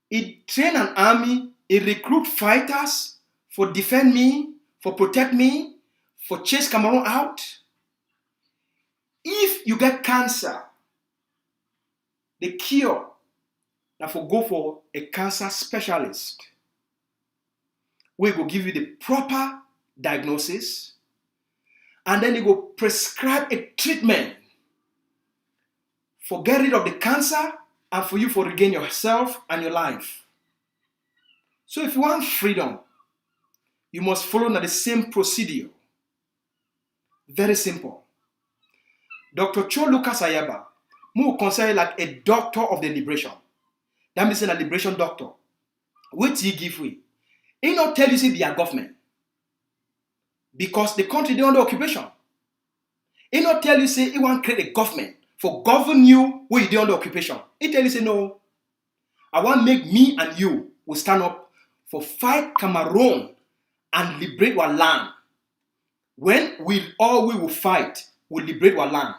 he train an army, he recruit fighters for defend me, for protect me, for chase Cameroon out. If you get cancer, the cure now for go for a cancer specialist. We will give you the proper diagnosis and then you go prescribe a treatment for get rid of the cancer and for you to regain yourself and your life. So if you want freedom, you must follow the same procedure. Very simple. Dr. Cho Lucas Ayaba, who considered like a doctor of the liberation. That means a liberation doctor. What he give we? He not tell you say they are government. Because the country they under occupation. He not tell you say he want to create a government for govern you when you do under occupation. He tell you, say, no, I want make me and you will stand up for fight Cameroon and liberate our land. When we will fight, we liberate our land.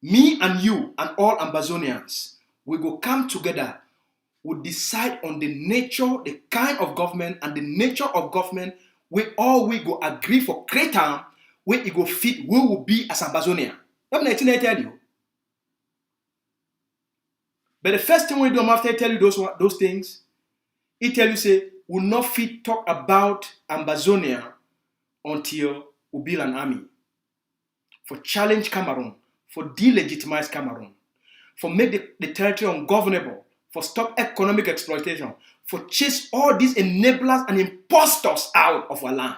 Me and you and all Ambazonians, we go come together, we decide on the nature, the kind of government and the nature of government we go agree for create time where it go fit we will be as Ambazonia. That's what I tell you. But the first thing we do after I tell you those things, he tell you say we will not fit talk about Ambazonia until we build an army for challenge Cameroon, for delegitimize Cameroon, for make the territory ungovernable, for stop economic exploitation, for chase all these enablers and impostors out of our land.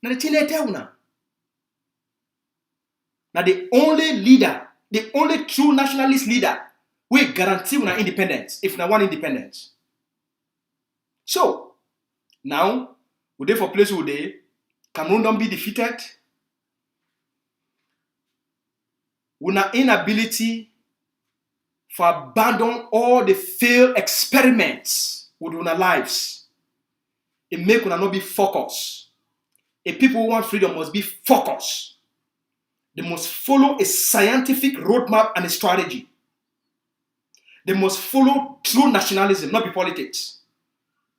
Now the thing I tell you now. Now the only leader, the only true nationalist leader, we guarantee our independence, if not one independence. So, now, we there for place where they, Cameroon don't be defeated. We have inability for abandon all the failed experiments with our lives. It make una not be focused. A people who want freedom must be focused. They must follow a scientific roadmap and a strategy. They must follow true nationalism, not be politics.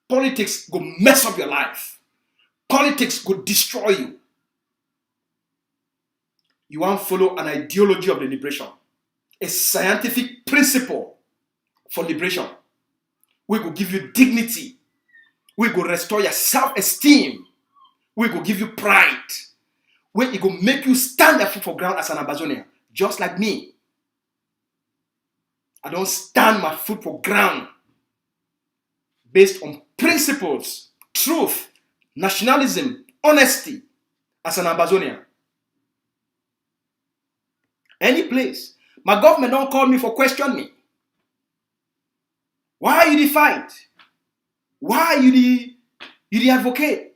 Politics go mess up your life. Politics go destroy you. You want to follow an ideology of the liberation, a scientific principle for liberation. We will give you dignity. We will restore your self-esteem. We will give you pride. Where it will make you stand your foot for ground as an Ambazonian, just like me. I don't stand my foot for ground based on principles, truth, nationalism, honesty as an Ambazonian. Any place. My government don't call me for question me. Why are you the fight? Why are you the advocate?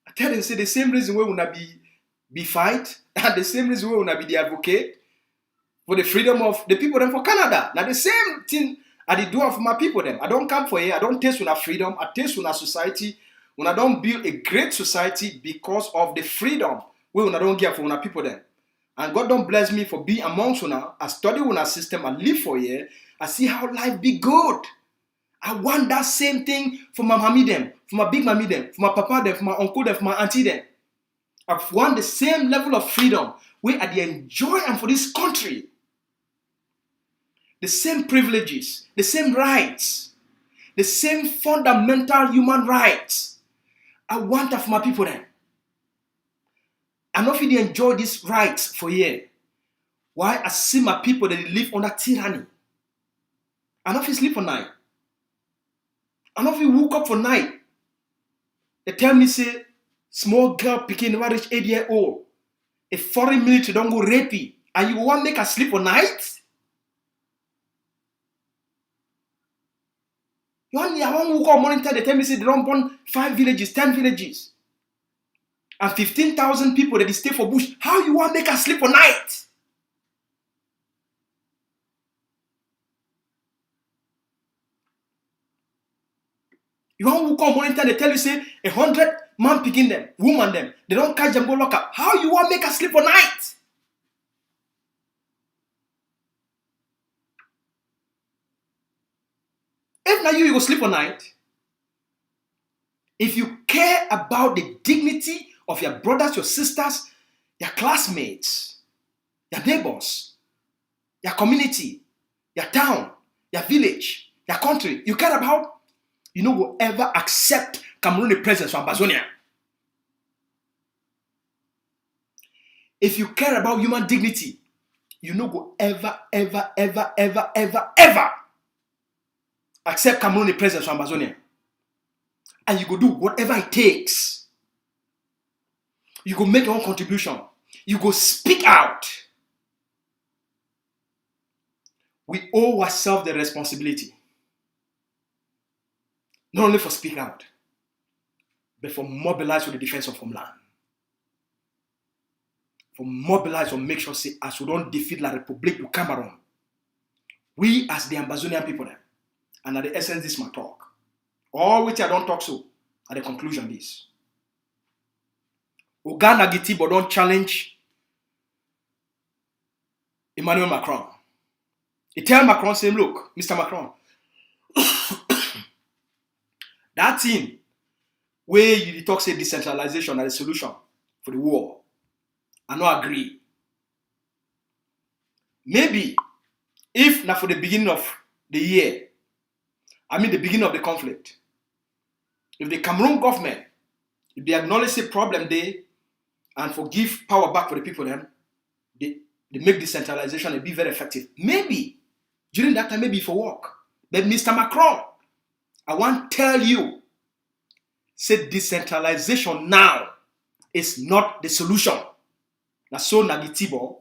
I tell them, say the same reason why we not be fight, and the same reason why we not be the advocate for the freedom of the people them for Canada. Now the same thing I did do for my people them. I don't come for here, I don't taste with freedom, I taste with society. When I don't build a great society because of the freedom we don't get for our people them. And God don't bless me for being amongst una. I study with our system, I live for here, I see how life be good. I want that same thing for my mommy them, for my big mommy them, for my papa them, for my uncle them, for my auntie them. I want the same level of freedom where I enjoy and for this country. The same privileges, the same rights, the same fundamental human rights. I want that for my people then. I know if they enjoy these rights for here. Why? I see my people that they live under tyranny. I know if you sleep for night. I know if you woke up for night. They tell me, say, small girl picking never reach 8 years old. A foreign military don't go rapey. And you want to make her sleep for night? I want to wake up morning time, they tell me, say, they don't burn 5 villages, 10 villages. And 15,000 people that they stay for bush. How you want to make her sleep for night? You want to wake up morning time, they tell you, say, 100 man picking them, woman them. They don't catch them, go lock up. How you want to make her sleep for night? If now you go sleep for night, if you care about the dignity of your brothers, your sisters, your classmates, your neighbors, your community, your town, your village, your country, you care about, you no will ever accept Cameroon presence from Ambazonia. If you care about human dignity, you no go ever accept Cameroon presence from Ambazonia. And you go do whatever it takes. You go make your own contribution. You go speak out. We owe ourselves the responsibility. Not only for speak out, but for mobilize for the defense of homeland. for mobilize or make sure say as we don't defeat La République du Cameroun, we as the Ambazonian people then, and at the essence this my talk, all which I don't talk so, at the conclusion this. Uganda Gitibo don't challenge Emmanuel Macron. He tell Macron, say, look, Mr. Macron, that thing where you talk say decentralization as a solution for the war, I don't agree. Maybe if not for the beginning of the year, the beginning of the conflict, if the Cameroun government, if they acknowledge the problem there and forgive power back for the people then, they make decentralization and be very effective. Maybe during that time, maybe for work. But Mr. Macron, I want to tell you, say decentralization now is not the solution. That's so Nagitibo,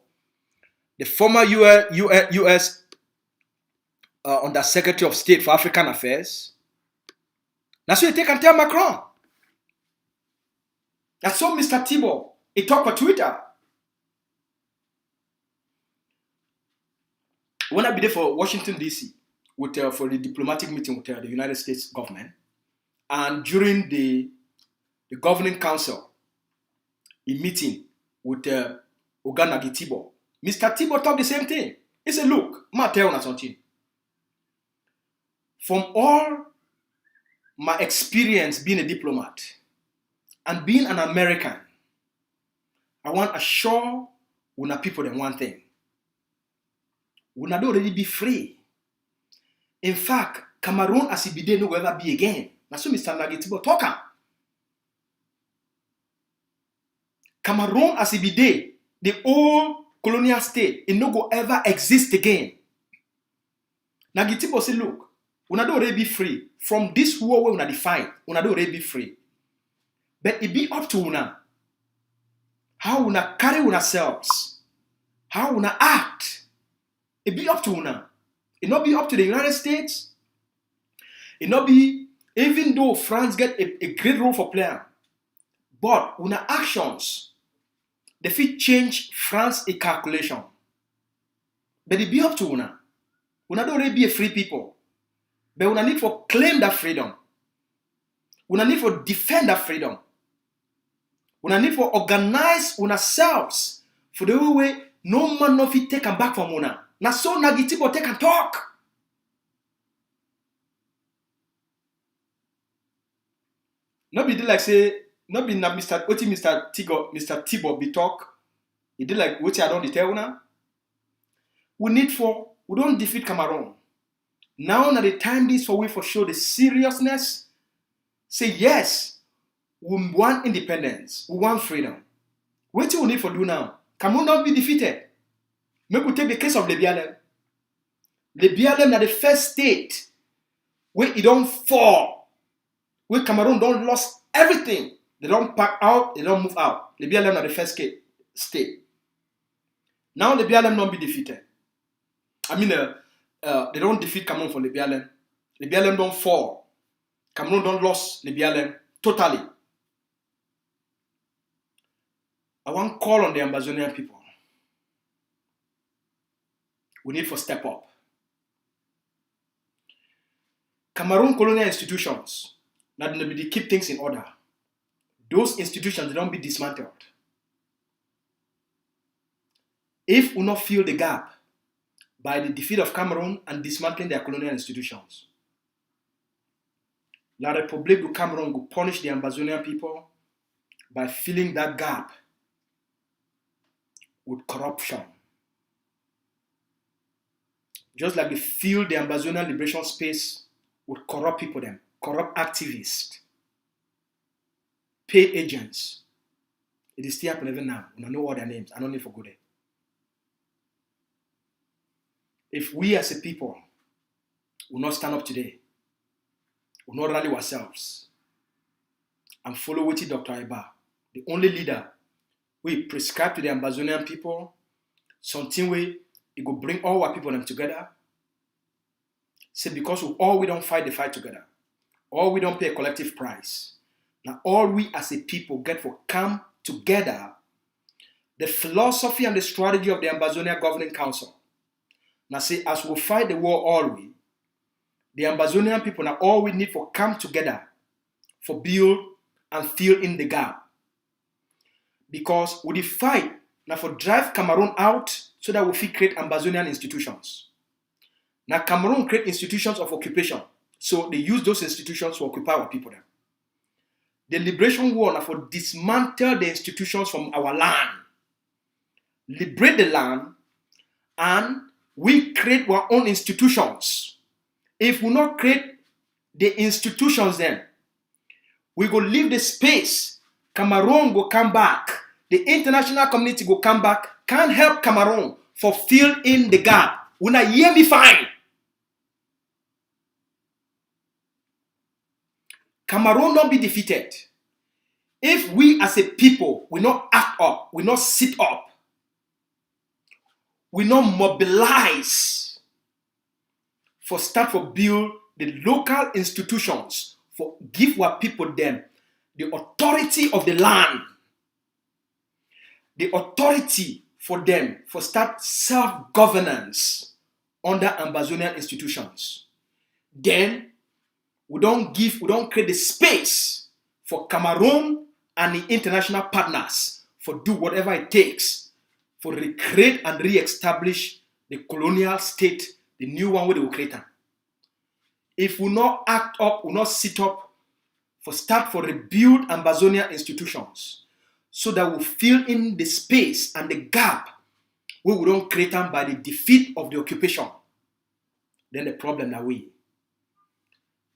the former U.S. Under Secretary of State for African Affairs. That's what they can tell Macron. That's so Mr. Thibault, he talked on Twitter. When I be there for Washington, D.C., with, for the diplomatic meeting with the United States government, and during the governing council, a meeting with Uganda Gitibo, Mr. Thibault talked the same thing. He said, look, I'm tell you something. From all my experience being a diplomat and being an American, I want to assure una people them one thing. Una don't already be free. In fact, Cameroun as it be there no will ever be again. That's what Mr. Nagitibo talking. Cameroun as it be there, the old colonial state, it no go ever exist again. Nagitibo say, look, una don't already be free. From this war where una define, una don't already be free. But it be up to una. How una carry una selves. How una act. It be up to una. It not be up to the United States. It not be, even though France get a great role for playing, but una actions, they fit change France a calculation. But it be up to una. Una don't really be a free people. But una need for claim that freedom. Una need for defend that freedom. Una need for organize una selves for the way no man no fit take them back from una. Na so Nagitibo take and talk. No be like say, no be na Mr. Thibault be talk. He did like what I don't tell una. We don't defeat Cameroon. Now na the time this for we for show the seriousness. Say yes, we want independence, we want freedom. What do we need for do now? Cameroon not be defeated. Maybe we take the case of Le Bialem. Le Bialem na the first state where it don't fall, where Cameroon don't lost everything. They don't pack out, they don't move out. Le Bialem na the first state. Now Le Bialem don't be defeated. They don't defeat Cameroon for Le Bialem. Le Bialem don't fall. Cameroon don't lost Le Bialem totally. I want to call on the Ambazonian people. We need to step up. Cameroon colonial institutions, now they keep things in order. Those institutions, they don't be dismantled. If we not fill the gap by the defeat of Cameroon and dismantling their colonial institutions, La République du Cameroun will punish the Ambazonian people by filling that gap with corruption. Just like they fill the Ambazonian liberation space with corrupt people, them, corrupt activists, paid agents. It is still happening even now. I know all their names. I don't need to go there. If we as a people will not stand up today, will not rally ourselves, and follow with Dr. Iba, the only leader, we prescribe to the Ambazonian people something where it will bring all our people them together. Say because we don't fight the fight together. All we don't pay a collective price. Now all we as a people get for come together the philosophy and the strategy of the Ambazonia Governing Council. Now say, as we fight the war always, the Ambazonian people now all we need for come together for build and fill in the gap. Because with the fight now for drive Cameroon out so that we fit create Ambazonian institutions. Now Cameroon create institutions of occupation. So they use those institutions to occupy our people. The liberation war now for dismantle the institutions from our land. Liberate the land and we create our own institutions. If we not create the institutions then, we go leave the space. Cameroon go come back. The international community go come back. Can't help Cameroon for fill in the gap. When I hear me fine. Cameroon don't be defeated. If we as a people, we not act up, we not sit up, we not mobilize for start for build the local institutions, for give our people them the authority of the land, the authority for them for start self-governance under Ambazonian institutions. Then we don't create the space for Cameroon and the international partners for do whatever it takes for recreate and re-establish the colonial state, the new one where they will create. If we not act up, we not sit up for start for rebuild Ambazonia institutions so that we fill in the space and the gap where we don't create them by the defeat of the occupation, then the problem that we.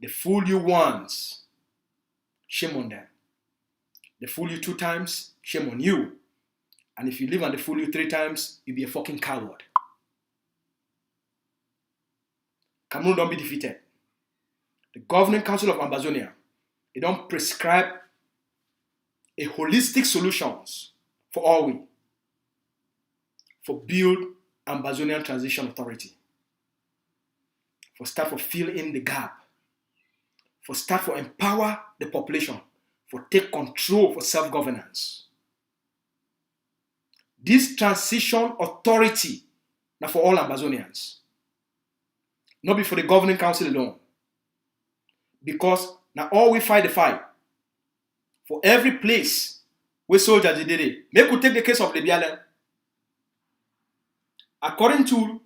They fool you once, shame on them. They fool you 2 times, shame on you. And if you live and they fool you 3 times, you be a fucking coward. Cameroon don't be defeated. The Governing Council of Ambazonia, they don't prescribe a holistic solutions for all we, for build Ambazonian Transition Authority, for start for fill in the gap, for start for empower the population, for take control for self-governance. This transition authority now for all Ambazonians, not be for the Governing Council alone. Because now all we fight the fight. For every place where soldiers did it. Make we take the case of Lebialen. According to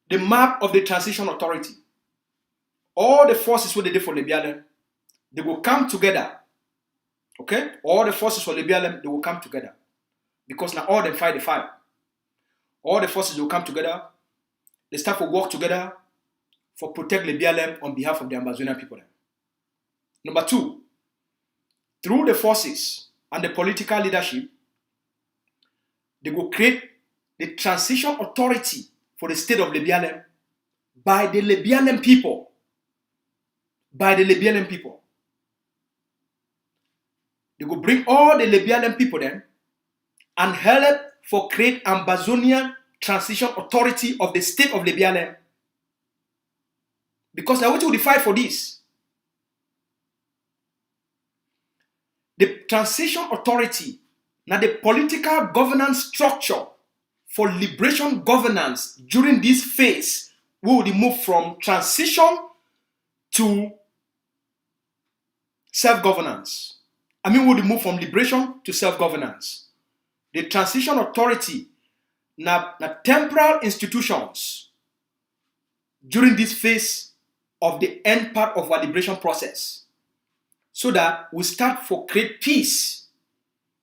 the map of the Transition Authority, all the forces where they did for Lebialen, they will come together. Okay? All the forces for Lebialen, they will come together. Because now all them fight the fight. All the forces will come together. They start to work together for protect Lebialen on behalf of the Ambazonian people. Number 2, through the forces and the political leadership, they will create the transition authority for the state of Lebialen by the Lebialen people. By the Lebialen people. They will bring all the Lebialen people then and help for create Ambazonian Transition Authority of the state of Lebialen. Because I want you to fight for this. The Transition Authority, now the political governance structure for liberation governance during this phase, we will move from transition to self-governance. We will move from liberation to self-governance. The Transition Authority, now temporal institutions during this phase of the end part of our liberation process. So that we start for create peace,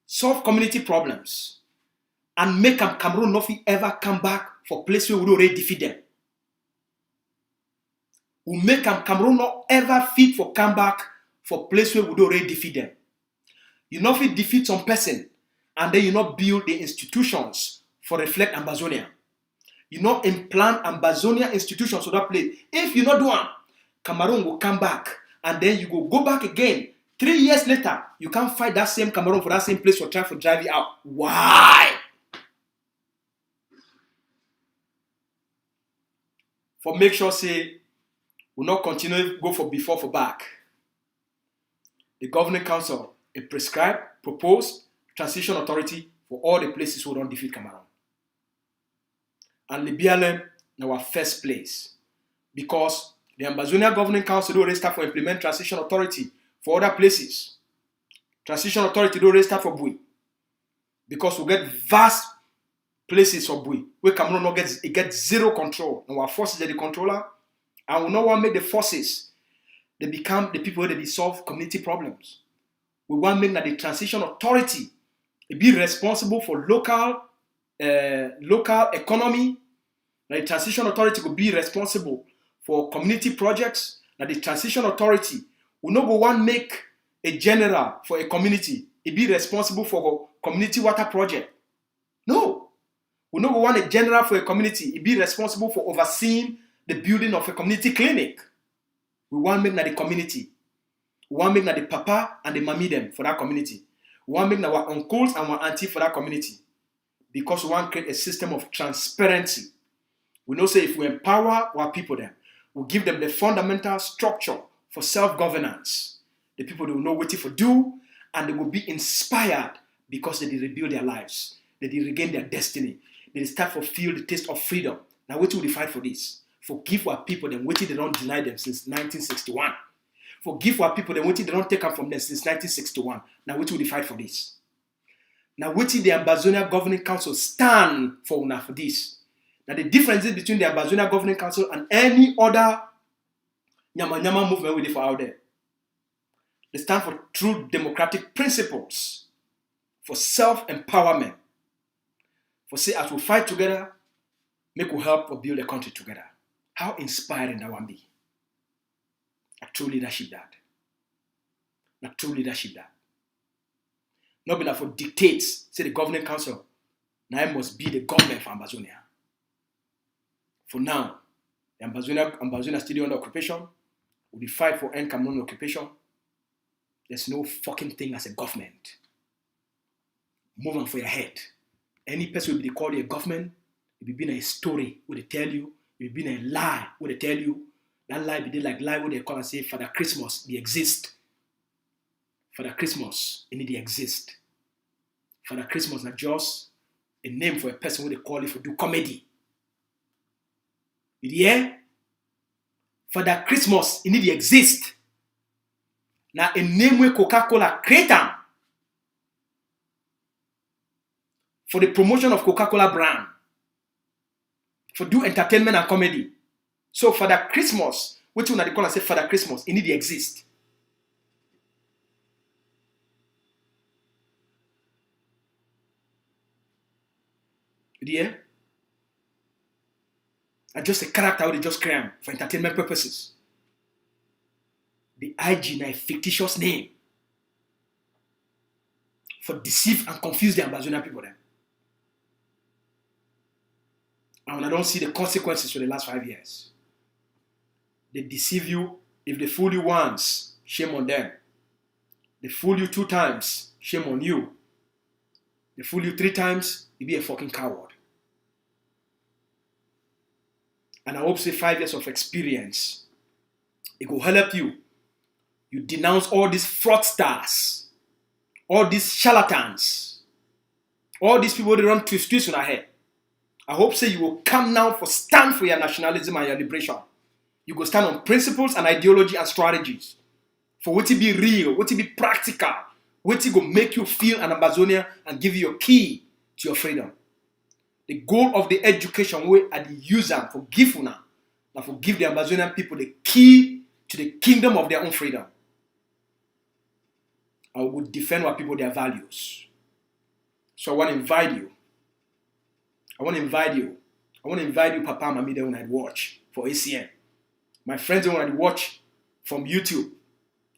solve community problems, and make Cameroon not ever come back for place where we already defeat them. We make Cameroon not ever fit for come back for place where we already defeat them. You not fit defeat some person, and then you not build the institutions for reflect Ambazonia. You not implant Ambazonia institutions to that place. If you not do one, Cameroon will come back. And then you go back again. 3 years later, you can't fight that same Cameroon for that same place for trying to drive you out. Why? For make sure say, we'll not continue go for before for back. The Governing Council, a prescribed, proposed transition authority for all the places who don't defeat Cameroon. And Libyalem in our first place. Because the Ambazonia Governing Council already start for implement transition authority for other places. Transition authority already start for Bui. Because we get vast places for Bui. Where Cameroon no gets zero control. And our forces are the controller. And we no want to make the forces, they become the people that they solve community problems. We want to make that the transition authority be responsible for local economy. That the transition authority could be responsible for community projects. That the transition authority will not go one make a general for a community. It be responsible for a community water project. No. We not go want a general for a community. It be responsible for overseeing the building of a community clinic. We want to make that the community. We want to make that the papa and the mommy them for that community. We want to make that our uncles and our auntie for that community. Because we want to create a system of transparency. We know say if we empower our people then, we give them the fundamental structure for self-governance. The people will know what to do and they will be inspired because they rebuild their lives. They regain their destiny. They start to feel the taste of freedom. Now what will they fight for this? Forgive our people them waiting they don't deny them since 1961. Forgive our people them waiting they don't take them from them since 1961. Now what will they fight for this? Now what will the Ambazonia Governing Council stand for this? Now the differences between the Ambazonia Governing Council and any other Nyama movement we for out there. They stand for true democratic principles, for self-empowerment, for say as we fight together, make we help or build a country together. How inspiring that one be. A true leadership that. A true leadership that. Not be like for dictates, say the governing council, now it must be the government for Ambazonia. For now, the Ambazonia is still under occupation. We fight for end Cameroon occupation. There's no fucking thing as a government. Move on for your head. Any person will be called a government, it will be a story where they tell you, it will be a lie where they tell you. That lie be like lie where they call and say, Father Christmas, they exist. Father Christmas, it need to exist. Father Christmas not just a name for a person where they call it for do comedy. Yeah? Father Christmas, it need to exist. Now a name where Coca-Cola create them for the promotion of Coca-Cola brand. For do entertainment and comedy. So Father Christmas, which one they call and say Father Christmas, it need to exist. Yeah? And just a character where they just create for entertainment purposes. The IG na a fictitious name for deceive and confuse the Ambazonia people then. And I don't see the consequences for the last 5 years. They deceive you. If they fool you once, shame on them. They fool you 2 times, shame on you. They fool you 3 times, you be a fucking coward. And I hope say 5 years of experience, it will help you. You denounce all these fraudsters, all these charlatans, all these people that run twists on our head. I hope say you will come now for stand for your nationalism and your liberation. You go stand on principles and ideology and strategies. For what to be real, what to be practical, what to go make you feel an Ambazonia and give you your key to your freedom. The goal of the education way at the user for give una, and for give the Ambazonian people the key to the kingdom of their own freedom. I would defend our people their values. So I want to invite you. I want to invite you, Papa and Mamie, when I watch for ACN. My friends when I watch from YouTube,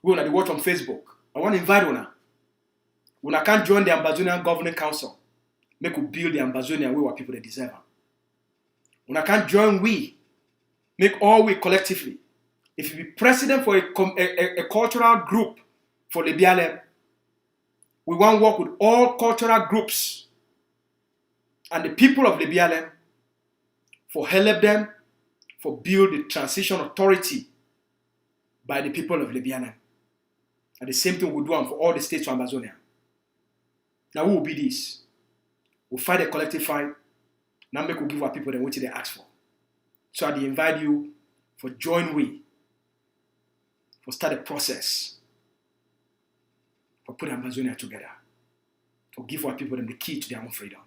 when I watch on Facebook. I want to invite una. When I can't join the Ambazonian Governing Council, make we build the Ambazonia way our people they deserve. When I can't join we, make all we collectively. If you be president for a cultural group for the BLM, we want to work with all cultural groups and the people of the BLM for help them for build the transition authority by the people of the BLM. And the same thing we do for all the states of Ambazonia. Now who will be this? We'll fight a collective fight. Now make we give our people them what they ask for. So I invite you for join we, for start a process, for put Ambazonia together, to give our people them the key to their own freedom.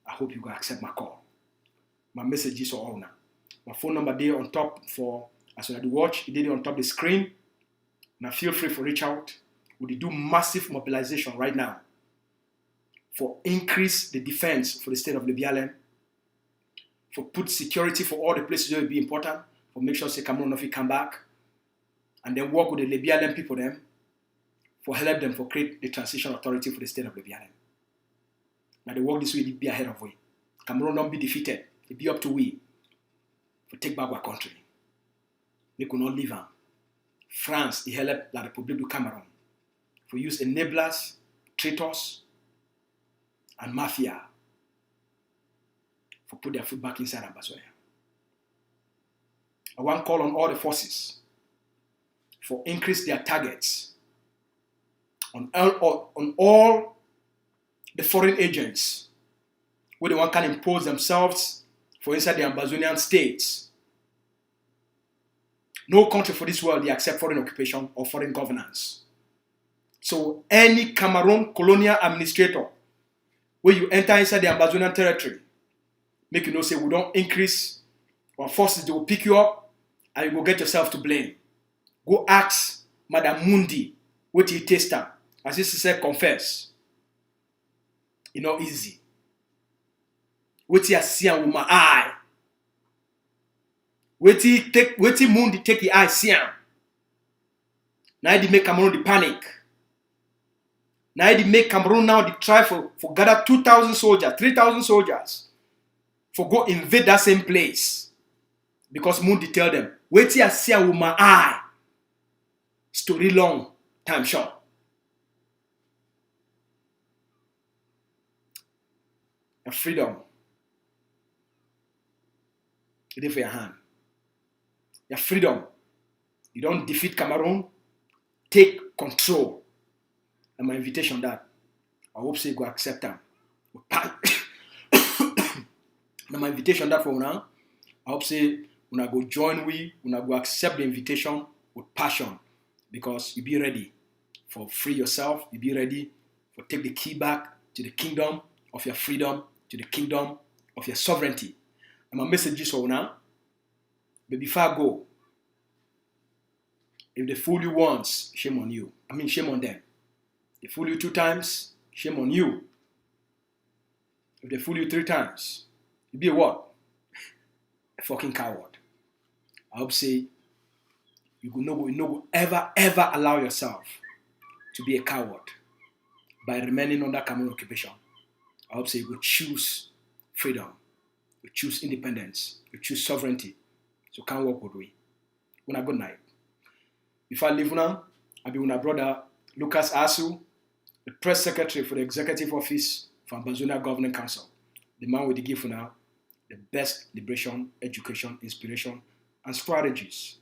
I hope you go accept my call. My message is all now. My phone number there on top for as you do watch, it did on top the screen. Now feel free to reach out. We do massive mobilization right now for increase the defense for the state of Libya, for put security for all the places that will be important, for make sure say Cameroun if come back, and then work with the Libyan people them, for help them for create the transition authority for the state of Libya. Now the work this way be ahead of we. Cameroun not be defeated. It be up to we for take back our country. We could not leave them. France, the help la République du Cameroun, for use enablers, traitors, and mafia for put their foot back inside Ambazonia. I want to call on all the forces for increase their targets on all the foreign agents where they want can impose themselves for inside the Ambazonian states. No country for this world they accept foreign occupation or foreign governance. So any Cameroon colonial administrator where you enter inside the Ambazonian territory, make you know say we don't increase our forces, they will pick you up and you go get yourself to blame. Go ask Madame Mundi what he taste her. As he said, confess. It's not easy. What you see with my eye. What Mundi take the eye see him. Now they make Cameroon the panic. Now they make Cameroon now the try for gather 2,000 soldiers, 3,000 soldiers for go invade that same place. Because Mundi tell them, wait till I see with my eye. Story long, time short. Your freedom. It is for your hand. Your freedom. You don't defeat Cameroon. Take control. And my invitation that I hope say you go accept them. And my invitation that for now, I hope say una go join we, una go accept the invitation with passion, because you be ready for free yourself, you be ready for take the key back to the kingdom of your freedom, to the kingdom of your sovereignty. And my message is for now, but before I go, if they fool you once, shame on you. I mean, shame on them. They fool you 2 times, shame on you. If they fool you 3 times, you be a what? A fucking coward. I hope say you no ever allow yourself to be a coward by remaining under Cameroon occupation. I hope say you will choose freedom, you choose independence, you choose sovereignty. So can't walk with we. Una good night. Before I leave now, I'll be with my brother Lucas Asu, the press secretary for the executive office for Ambazonia Governing Council. The man with the gift for now, the best liberation, education, inspiration, and strategies